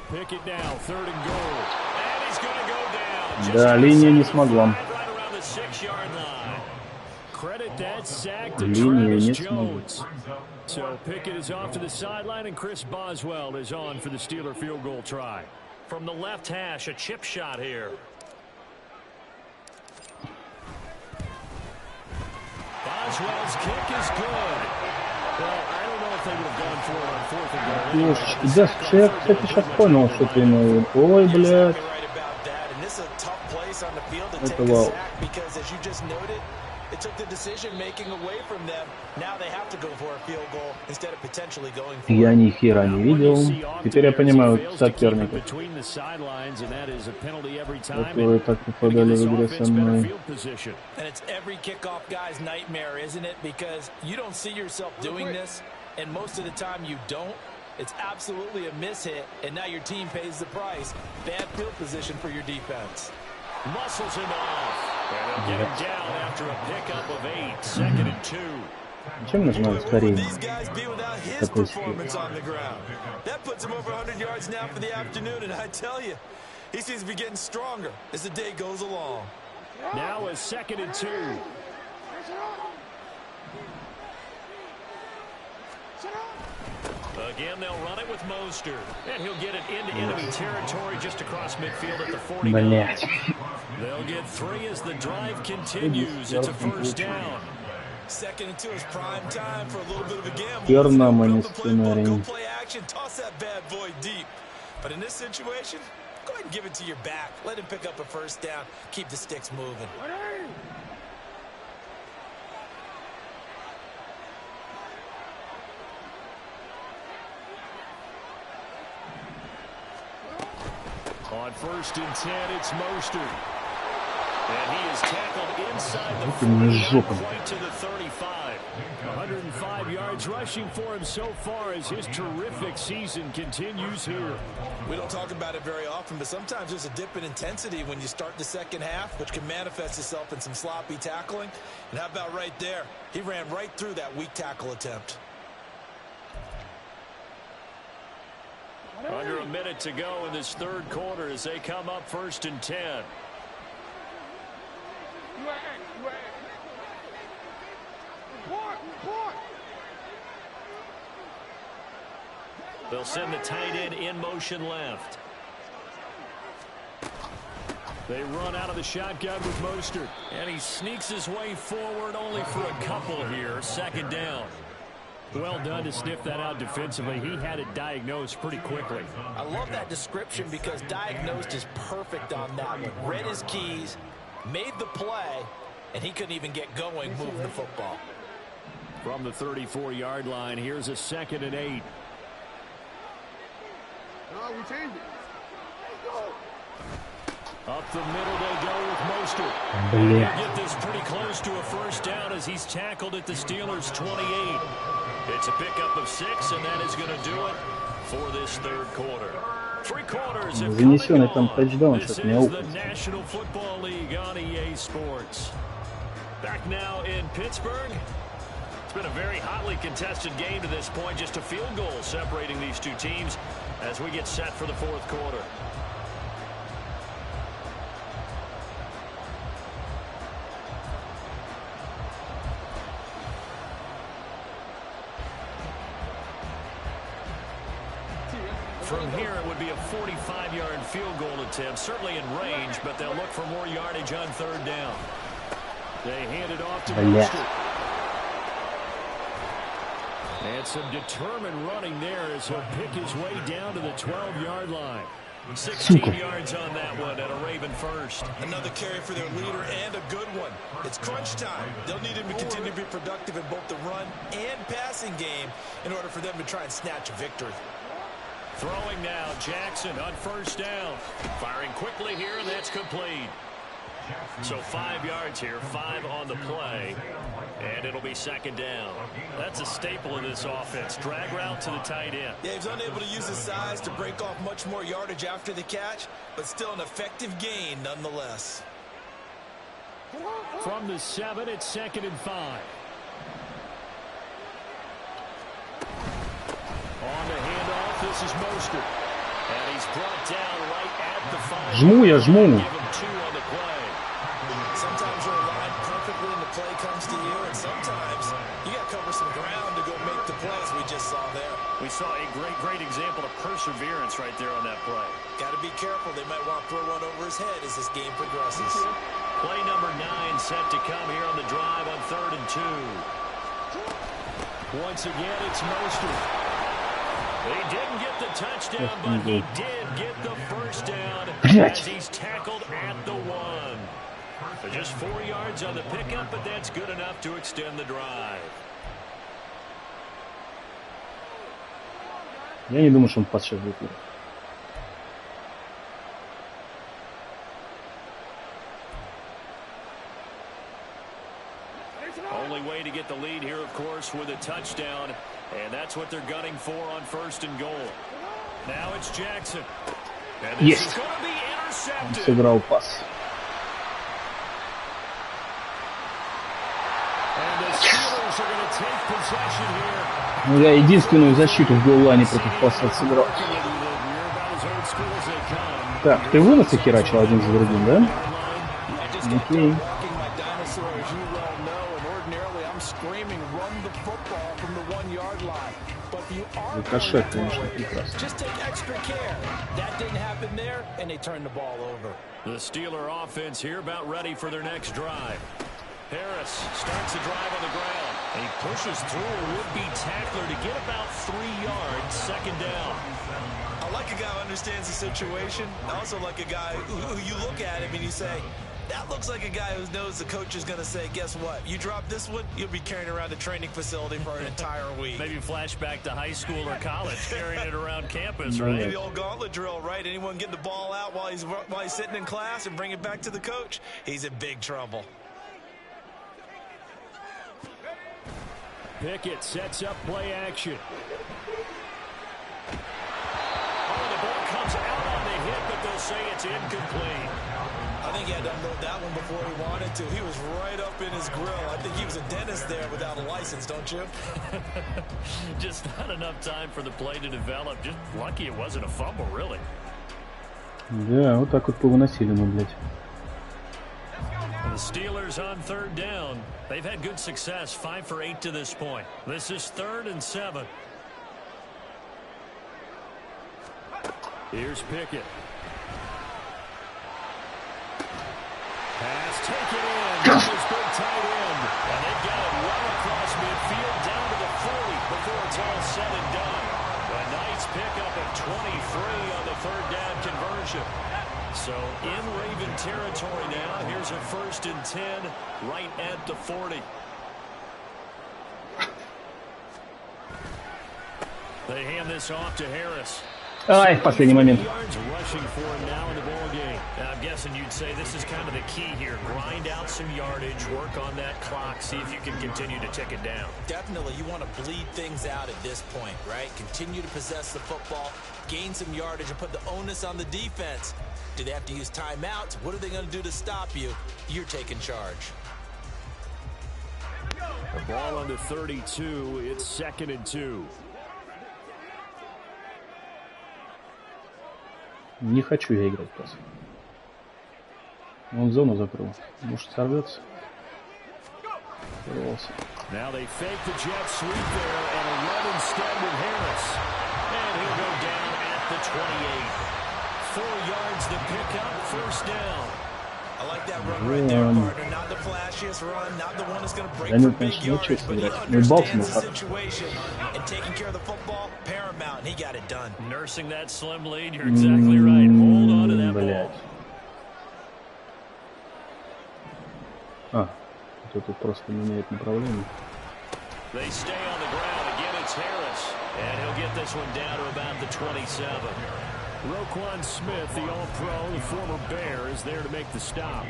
Pick it now, 3rd and goal. And he's going to go down. Да, линия не смогла. Credit that sack to Travis Jones. So Pickett is off to the sideline, and Chris Boswell is on for the Steeler field goal try. From the left hash, a chip shot here. Boswell's kick is good. Well, I don't know if they would have gone for it on 4th and goal. Ёшечки, да, я, кстати, сейчас понял, что ты имеешь. Ой, блядь. Это It took the decision making away from them. Now they have to go for a field goal instead of potentially going for it. Я ни хера не видел. Теперь я понимаю соперников, которые так попадали в игре со мной. And it's every kickoff guy's nightmare, isn't it? Because you don't see yourself doing this, and most of the time you don't. It's absolutely a mishit, and now your team pays the price. Bad field position for your defense. Muscles him off. And they'll get him down after a pickup of 8. 2nd and 2. Чем нужно ускорение? These guys be without his performance on the ground. That puts him over 100 yards now for the afternoon, and I tell you, he seems to be getting stronger as the day goes along. Now a 2nd and 2. Again, they'll run it with Mostert. And he'll get it into enemy territory just across midfield at the 49. They'll get 3 as the drive continues. It's a 1st down. 2nd and 2 is prime time for a little bit of a gamble. Go play action, toss that bad boy deep. But in this situation, go ahead and give it to your back. Let him pick up a 1st down. Keep the sticks moving. On 1st and 10, it's Mostert. And he is tackled inside the 40, quite to the 35. 105 yards rushing for him so far as his terrific season continues here. We don't talk about it very often, but sometimes there's a dip in intensity when you start the 2nd half, which can manifest itself in some sloppy tackling. And how about right there? He ran right through that weak tackle attempt. Under a minute to go in this 3rd quarter as they come up 1st and 10. They'll send the tight end in motion left. They run out of the shotgun with Mostert. And he sneaks his way forward only for a couple here. 2nd down. Well done to sniff that out defensively. He had it diagnosed pretty quickly. I love that description because diagnosed is perfect on that one. Read his keys, made the play, and he couldn't even get going moving the football. From the 34-yard line, here's a 2nd and 8. No, we changed it. Up the middle they go with Mostert. He'll get this pretty close to a 1st down as he's tackled at the Steelers' 28. It's a pickup of 6, and that is going to do it for this 3rd quarter. 3 quarters have come and gone. This is the National Football League on EA Sports. Back now in Pittsburgh. It's been a very hotly contested game to this point. Just a field goal separating these two teams as we get set for the fourth quarter. From here, it would be a 45-yard field goal attempt, certainly in range, but they'll look for more yardage on third down. They hand it off to Mostert. And some determined running there as he'll pick his way down to the 12-yard line. 16 yards on that one at a Raven first. Another carry for their leader and a good one. It's crunch time. They'll need him to continue to be productive in both the run and passing game in order for them to try and snatch a victory. Throwing now, Jackson on first down. Firing quickly here, and that's complete. So 5 yards here, 5 on the play, and it'll be second down. That's a staple of this offense. Drag route to the tight end. Yeah, he's unable to use his size to break off much more yardage after the catch, but still an effective gain nonetheless. From the 7, it's 2nd and 5. On the handoff, this is Mostert. And he's brought down right at the 5. Жму я, жму. Give him 2 on the play. Sometimes you're aligned perfectly and the play comes to you, and sometimes you got to cover some ground to go make the plays we just saw there. We saw a great example of perseverance right there on that play. Got to be careful. They might want to throw one over his head as this game progresses. Play number 9 set to come here on the drive on 3rd and 2. Once again, it's Mostert. He didn't get the touchdown, but he did get the first down as he's tackled at the 1. So just 4 yards on the pickup, but that's good enough to extend the drive. Я не думаю, что он пас сейчас будет. Only way to get the lead here, of course, with a touchdown. And that's what they're gunning for on 1st and goal. Now it's Jackson. And this is going to be intercepted. Сыграл пас. And the Steelers are going to take possession here. Ну, я единственную защиту в голлайне против паса сыграл. Так, ты вынос херачил один за другим, да? Окей. Рикошет, конечно, прекрасно. The Steeler offense here about ready for their next drive. Harris starts the drive on the ground. And he pushes through a would-be tackler to get about 3 yards, 2nd down. I like a guy who understands the situation. I also like a guy who you look at him and you say, that looks like a guy who knows the coach is going to say, guess what? You drop this one, you'll be carrying around a training facility for an entire week. Maybe flashback to high school or college, carrying it around campus, right? Maybe the old gauntlet drill, right? Anyone get the ball out while he's sitting in class and bring it back to the coach? He's in big trouble. Pickett sets up play action. Oh, the ball comes out on the hit, but they'll say it's incomplete. I think he had to unload that one before he wanted to. He was right up in his grill. I think he was a dentist there without a license, don't you? Just not enough time for the play to develop. Just lucky it wasn't a fumble, really. Да, вот так вот повыносили мы, блядь. The Steelers on 3rd down. They've had good success, 5 for 8 to this point. This is 3rd and 7. Here's Pickett. Pass taken in. This is good tight end. And they got it well across midfield down to the 40 before it's all said and done. A nice pickup of 23 on the 3rd down conversion. So in Raven territory now. Here's a 1st and 10 right at the 40. They hand this off to Harris. Ай, в последний момент. Rushing for him now in the ball game. Now, I'm guessing you'd say this is kind of the key here. Grind out some yardage, work on that clock, see if you can continue to tick it down. Definitely, you want to bleed things out at this point, right? Continue to possess the football, gain some yardage, and put the onus on the defense. Do they have to use timeouts? What are they going to do to stop you? You're taking charge. The ball on the 32. It's 2nd and 2. Не хочу я играть пас. Он зону закрыл. Может сорвется. Сорвался. Now they fake the jet sweep there and a run instead with Harris. And he'll go down at the 28. 4 yards to pick up, first down. I like that run right there, partner. Not the flashiest run, not the one that's going to break for big yardage, but he understands the situation. And taking care of the football, paramount, and he got it done. Nursing that slim lead, you're exactly right. Hold on to that ball. Тут просто меняет направление. They stay on the ground. Again, it's Harris. And he'll get this one down to about the 27. Roquan Smith, the All-Pro, the former Bear, is there to make the stop.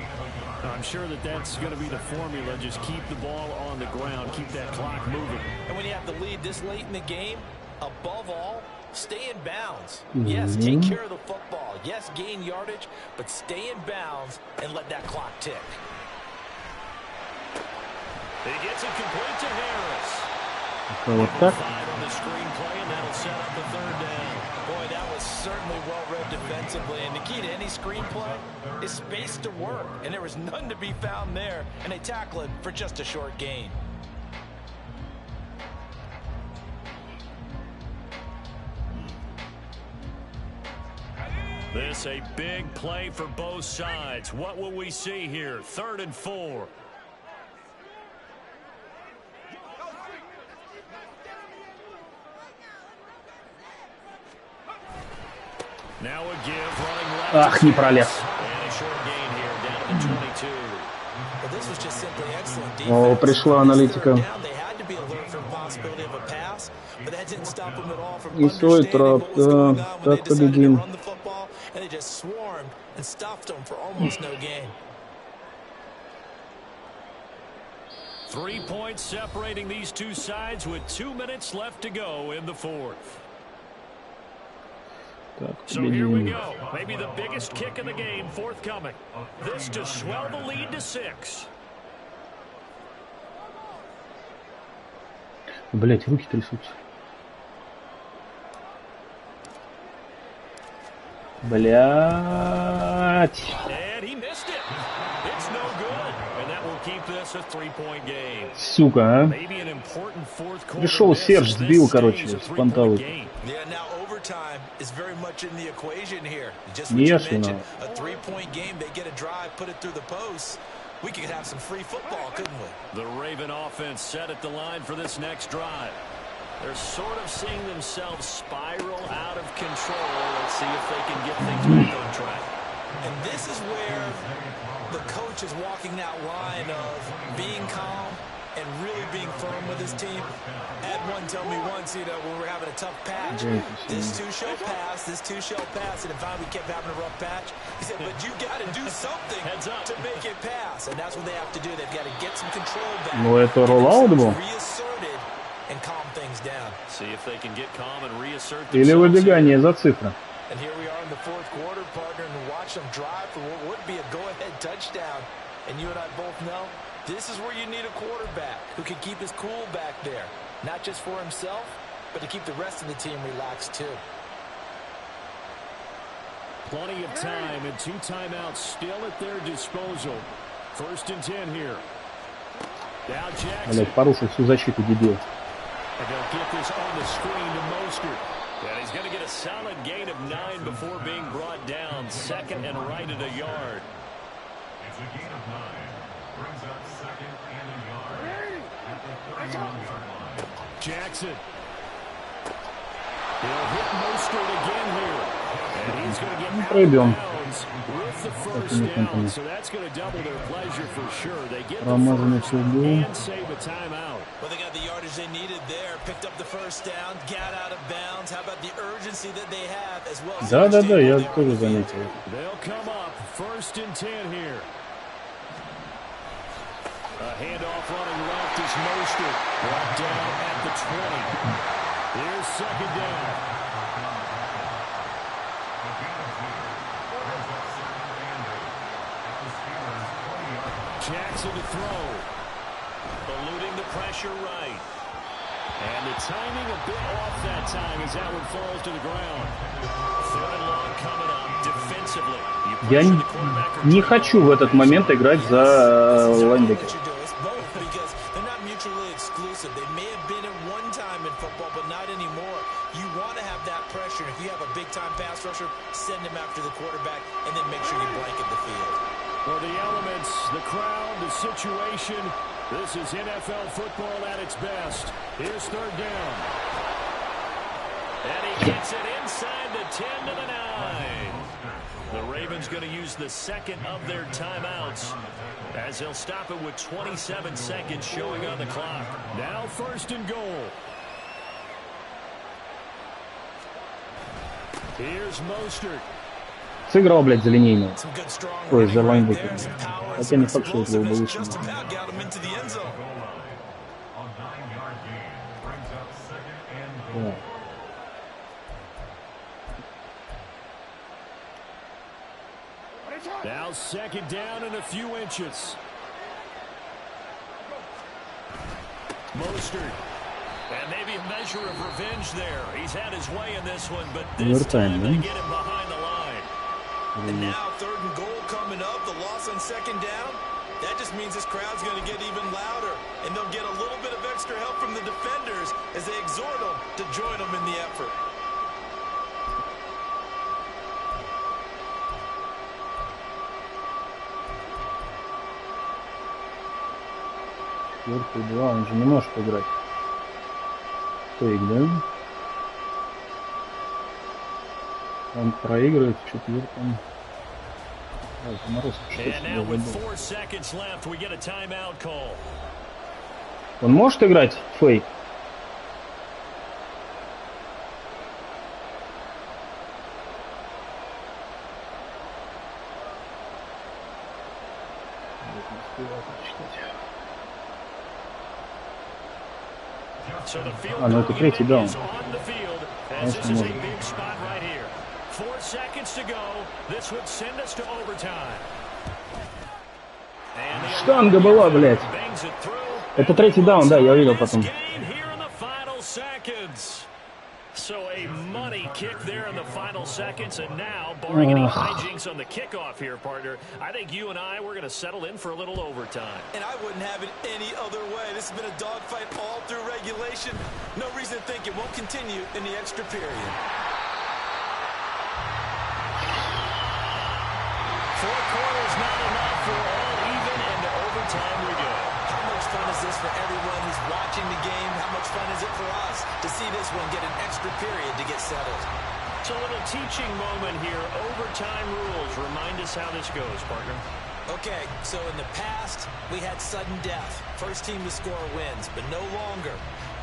I'm sure that that's going to be the formula. Just keep the ball on the ground. Keep that clock moving. And when you have the lead this late in the game, above all, stay in bounds. Yes, take care of the football. Yes, gain yardage, but stay in bounds and let that clock tick. He gets it complete to Harris. Вот так. 5 on the screenplay, and that'll set up the 3rd down. Boy, that was certainly well read defensively, and the key to any screenplay is space to work, and there was none to be found there, and they tackle it for just a short gain. This a big play for both sides. What will we see here? 3rd and 4. Now a give, running left. Ах, не пролез. And a short gain here down to the 22. But this was just simply excellent defense. О, пришла аналитика. They had to be alert for the possibility of a pass, but that didn't stop them at all from И свой трап, да, так победим. And they just swarmed and stuffed them for almost no gain. 3 points separating these two sides with 2 minutes left to go in the 4th. So here we go. Maybe the biggest kick in the game forthcoming. This to swell the lead to 6. Блять, руки трясутся. Блять. And he missed it. It's no good. And that will keep this a 3-point game. Сука, а. Maybe an important fourth quarter. Пришел Серж, сбил, короче, с понтовых. Overtime is very much in the equation here. Just what you yes, mentioned, a 3-point game, they get a drive, put it through the posts. We could have some free football, couldn't we? The Raven offense set at the line for this next drive. They're sort of seeing themselves spiral out of control. Let's see if they can get things back on track. And this is where the coach is walking that line of being calm and really being firm with his team. Had one tell me once, you know, when we were having a tough patch, this two-show pass, and finally we kept having a rough patch. He said, but you got to do something to make it pass, and that's what they have to do. They've got to get some control back. Ну это роллаут был. Reasserted and calm things down. See if they can get calm and reassert themselves. Или выбегание за цифры. And here we are in the 4th quarter, partner, and watch them drive for what would be a go-ahead touchdown. And you and I both know this is where you need a quarterback who can keep his cool back there. Not just for himself, but to keep the rest of the team relaxed too. Plenty of time and 2 timeouts still at their disposal. 1st and 10 here. Now Jackson. Блять, порушил всю защиту, дебил. And they'll get this on the screen to Mostert. And he's going to get a solid gain of 9 before being brought down. 2nd and right at a yard. It's a gain of 9. Brings up 2nd and a yard at the 31-yard line. Jackson. He'll hit Mostert again here. And he's going to get out of bounds with the first down. So that's going to double their pleasure for sure. They get the first and save a timeout. Well, they got the yardage they needed there. Picked up the first down, got out of bounds. How about the urgency that they have as well? Да, я тоже заметил. They'll come up 1st and 10 here. A handoff running left is Mostert. Brought down at the 20. Here's 2nd down. Jackson to throw. Eluding the pressure right. And the timing a bit off that time as that one falls to the ground. Third and long coming up defensively. Я не хочу в этот момент играть за лайнбекера. If you have a big-time pass rusher, send him after the quarterback, and then make sure you blanket the field. Well, the elements, the crowd, the situation. This is NFL football at its best. Here's third down. And he gets it inside the 10 to the 9. The Ravens going to use the second of their timeouts as they'll stop it with 27 seconds showing on the clock. Now first and goal. Here's Mostert. Сыграл, блядь, за линейного. Ой, за лайнбекера. Хотя не факт, что это было бы лучше. Да. Now second down and a few inches. Mostert. And maybe a measure of revenge there. He's had his way in this one, but this time they get him behind the line. And now third and goal coming up. The loss on second down. That just means this crowd's going to get even louder. And they'll get a little bit of extra help from the defenders as they exhort them to join them in the effort. Четвертый, два, он же не может играть. Фейк, да? Он проигрывает в четвертом. Он может играть фейк? А, ну это третий даун. Конечно, может. 4 seconds to go. This would send us to overtime. Штанга была, блядь. Это третий даун, да, я видел потом. So a money kick there in the final seconds, and now barring any hijinks on the kickoff here, partner, I think you and I, we're going to settle in for a little overtime. And I wouldn't have it any other way. This has been a dogfight all through regulation. No reason to think it won't continue in the extra period. 4 quarters not enough for all even, and to overtime we go. How much fun is this for everyone who's watching the game? How much fun is it for us to see this one get an extra period to get settled? It's a little teaching moment here. Overtime rules. Remind us how this goes, partner. Okay, so in the past, we had sudden death. First team to score wins, but no longer.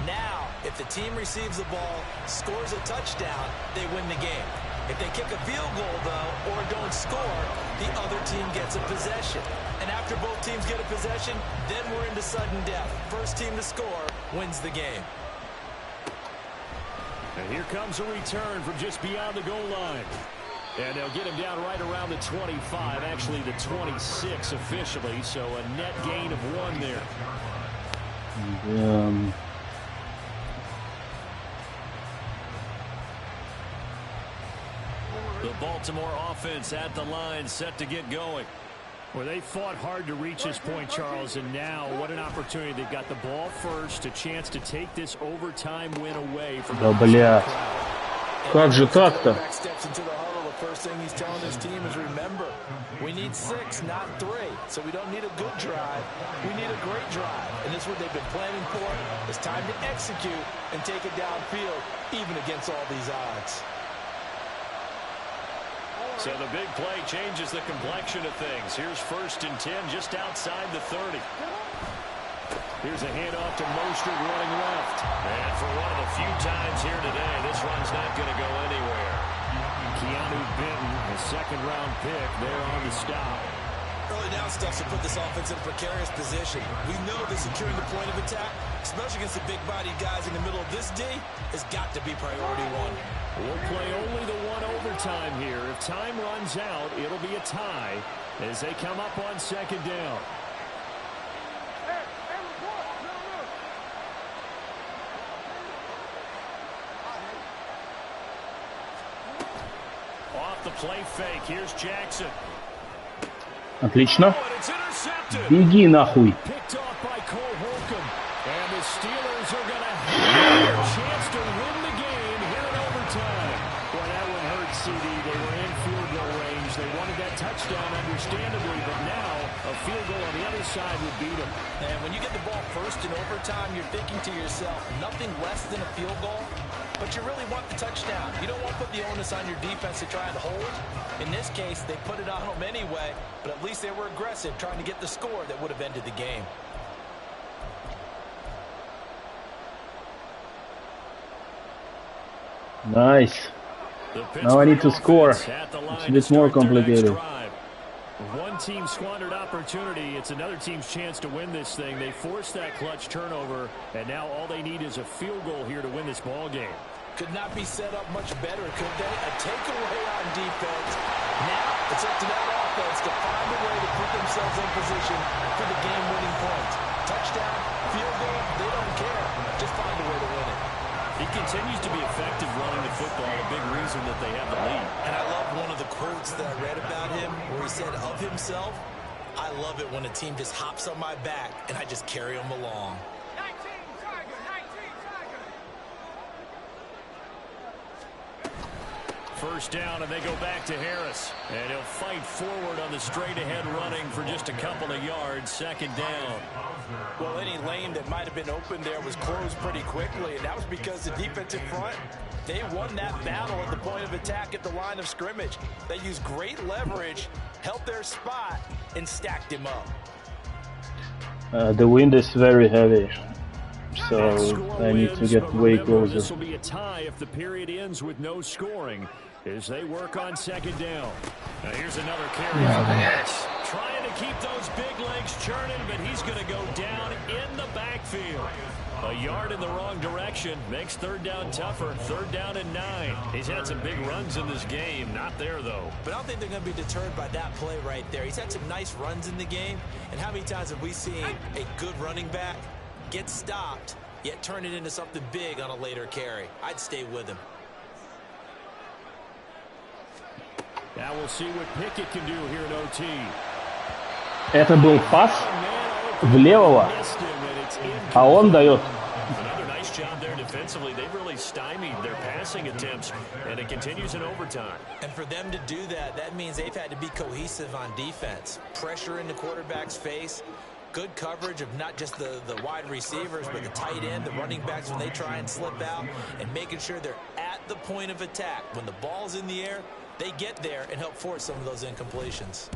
Now, if the team receives the ball, scores a touchdown, they win the game. If they kick a field goal, though, or don't score, the other team gets a possession. And after both teams get a possession, then we're into sudden death. First team to score wins the game. And here comes a return from just beyond the goal line. And they'll get him down right around the 25, actually the 26 officially, so a net gain of 1 there. The Baltimore offense at the line, set to get going. Well, they fought hard to reach this point, Charles, and now what an opportunity. They've got the ball first, a chance to take this overtime win away from the crowd. Как же так-то? First thing he's telling his team is, remember, we need 6, not 3. So we don't need a good drive. We need a great drive. And this is what they've been planning for. It's time to execute and take it downfield, even against all these odds. So the big play changes the complexion of things. Here's first and 10 just outside the 30. Here's a handoff to Mostert running left. And for one of the few times here today, this run's not going to go anywhere. Keanu Benton, a second-round pick, there on the stop. Early down stuff to put this offense in a precarious position. We know that securing the point of attack, especially against the big-bodied guys in the middle of this D, has got to be priority 1. We'll play only the 1 overtime here. If time runs out, it'll be a tie as they come up on second down. Отлично. Беги нахуй. Touchdown, understandably, but now a field goal on the other side would beat him. And when you get the ball first in overtime, you're thinking to yourself, nothing less than a field goal, but you really want the touchdown. You don't want to put the onus on your defense to try and hold. In this case, they put it on them anyway, but at least they were aggressive, trying to get the score that would have ended the game. Nice. Now I need to score. It's a bit more complicated. One team squandered opportunity. It's another team's chance to win this thing. They forced that clutch turnover, and now all they need is a field goal here to win this ball game. Could not be set up much better, could they? A takeaway on defense. Now it's up to that offense to find a way to put themselves in position for the game-winning points. Touchdown, field goal, they don't care. Just find a way to win it. He continues to be effective running the football, a big reason that they have the lead. And I love one of the quotes that I read about him where he said of himself, I love it when a team just hops on my back and I just carry them along. 19 Tiger, 19 Tiger. First down, and they go back to Harris. And he'll fight forward on the straight-ahead running for just a couple of yards. Second down. Well, any lane that might have been open there was closed pretty quickly, and that was because the defensive front, they won that battle at the point of attack at the line of scrimmage. They used great leverage, held their spot, and stacked him up. The wind is very heavy, so I need to get way closer. This will be a tie if the period ends with no scoring as they work on second down. Now here's another carry for Harris. Trying to keep those big legs churning, but he's going to go down in the backfield. A yard in the wrong direction makes third down tougher. Third down and 9. He's had some big runs in this game. Not there, though. But I don't think they're going to be deterred by that play right there. He's had some nice runs in the game. And how many times have we seen a good running back get stopped, yet turn it into something big on a later carry? I'd stay with him. Now we'll see what Pickett can do here in OT. Это был пас в левого, а он дает. Another nice job there defensively. They've really stymied their passing attempts, and it continues in overtime. And for them to do that, that means they've had to be cohesive on defense. Pressure in the quarterback's face, good coverage of not just the wide receivers, but the tight end, the running backs when they try and slip out, and making sure they're at the point of attack. When the ball's in the air, they get there and help force some of those incompletions.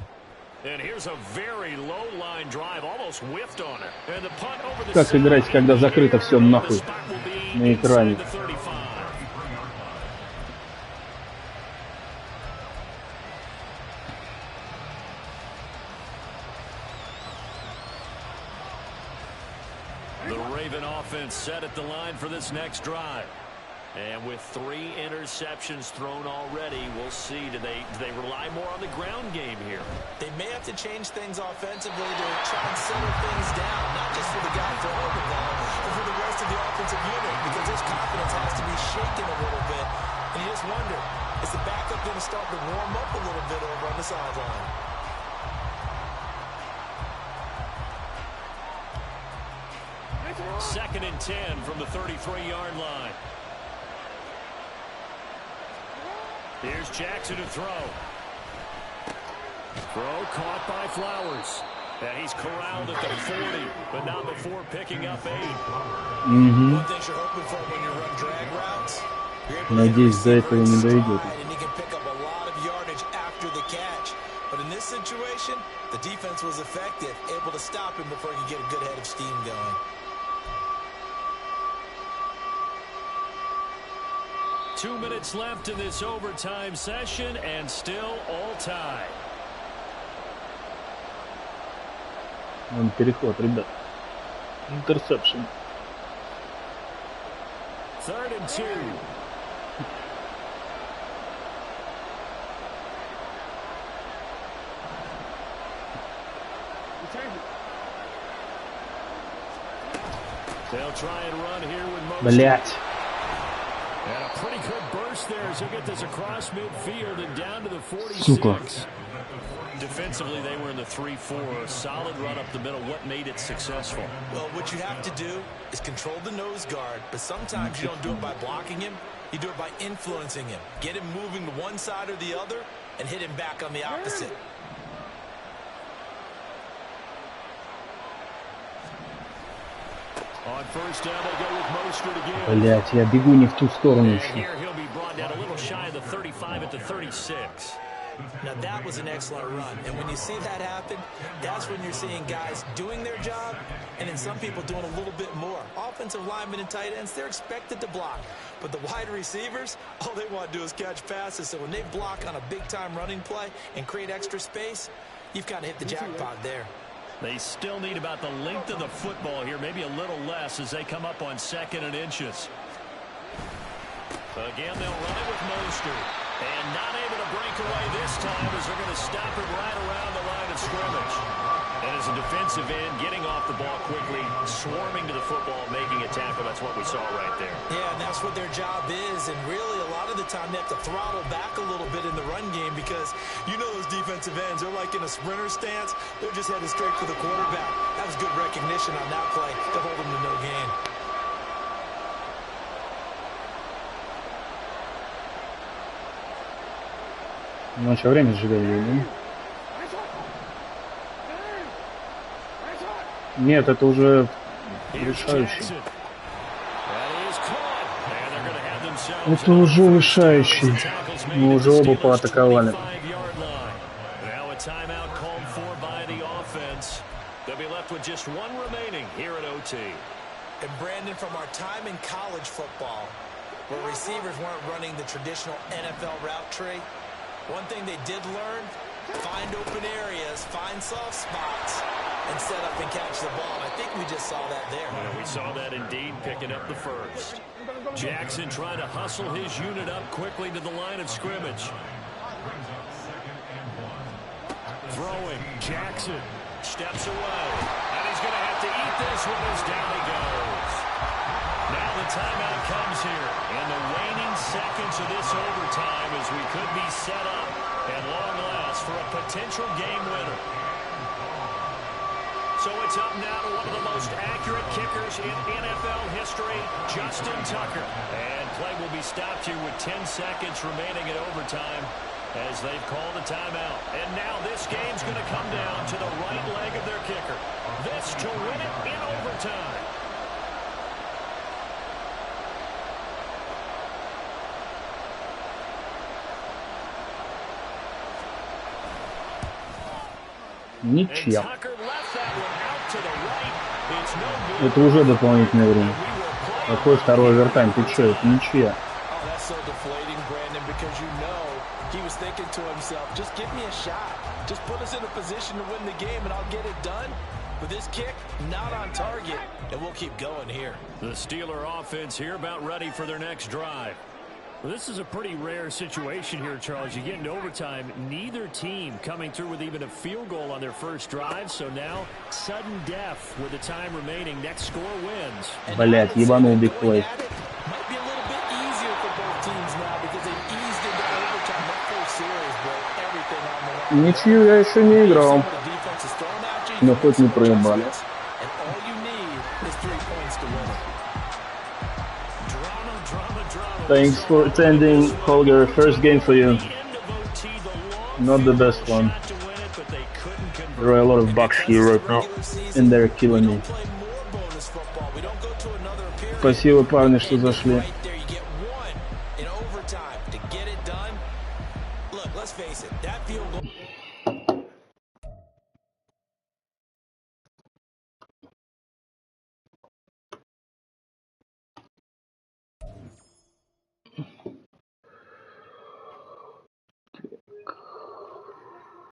And here's a very low line drive, almost whiffed on it. And the punt over the Как играть, когда закрыто все нахуй на экране? The Raven offense set at the line for this next drive. And with 3 interceptions thrown already, we'll see. Do they rely more on the ground game here? They may have to change things offensively to try and settle things down, not just for the guy throwing the ball, but for the rest of the offensive unit, because his confidence has to be shaken a little bit. And you just wonder, is the backup going to start to warm up a little bit over on the sideline? Second and 10 from the 33-yard line. Here's Jackson to throw. Throw caught by Flowers. And he's corralled at the 40, but not before picking up 8. One thing you're hoping for when you run drag routes, Надеюсь, до этого не дойдет. and he can pick up a lot of yardage after the catch. But in this situation, the defense was effective, able to stop him before he could get a good head of steam going. Two minutes left in this overtime session, and still all tied. Вон переход, ребят. Интерсепшн. Third and 2. They'll try and run here with motion. Блять. And a pretty good burst Сука. Defensively, they were in the 3-4, solid run up the middle. What made it successful? Well, what you have to do is control the nose guard, but sometimes you don't do it by blocking him. You do it by influencing him. Get him moving to one side or the other and hit him back on the opposite. On first down, they go with Mostert again. Блять, я бегу не в ту сторону еще. Here he'll be brought down a little shy of the 35 at the 36. Now that was an excellent run, and when you see that happen, that's when you're seeing guys doing their job, and then some people doing a little bit more. Offensive linemen and tight ends, they're expected to block, but the wide receivers, all they want to do is catch passes. So when they block on a big-time running play and create extra space, you've kind of hit the jackpot there. They still need about the length of the football here, maybe a little less as they come up on 2nd and inches. Again, they'll run it with Mostert. And not able to break away this time as they're going to stop it right around the line of scrimmage. And as a defensive end, getting off the ball quickly, swarming to the football, making a tackle. That's what we saw right there. Yeah, and that's what their job is. And really, a lot of the time, they have to throttle back a little bit in the run game because you know those defensive ends, they're like in a sprinter stance. They're just headed straight for the quarterback. That was good recognition on that play to hold them to no gain. Ну, что время сжигали, да? Нет, это уже решающий. Это уже решающий. Мы уже оба поатаковали. And Brandon, from our time in college football, where receivers weren't running the traditional NFL route tree, one thing they did learn, find open areas, find soft spots, and set up and catch the ball. And I think we just saw that there. Yeah, we saw that indeed, picking up the first. Jackson trying to hustle his unit up quickly to the line of scrimmage. Throwing, Jackson steps away, and he's going to have to eat this one as down he goes. Now the timeout comes here in the waning seconds of this overtime as we could be set up at long last for a potential game winner. So it's up now to one of the most accurate kickers in NFL history, Justin Tucker. And play will be stopped here with 10 seconds remaining in overtime as they've called a timeout. And now this game's going to come down to the right leg of their kicker. This to win it in overtime. Ничья. Это уже дополнительное время. Какой второй овертайм? Ты что, это ничья. The Steeler offense here about ready for their next drive. Well, this is a pretty rare situation here, Charles. You get into overtime, neither team coming through with even a field goal on their first drive. So now, sudden death with the time remaining. Next score wins. Блять, ебанул биг плей. Ничью я еще не играл. Но хоть не проебали. Thanks for attending, Holger. First game for you. Not the best one. There are a lot of bugs here right now, and they're killing me. Спасибо, парни, что зашли. Look, let's face it, that field goal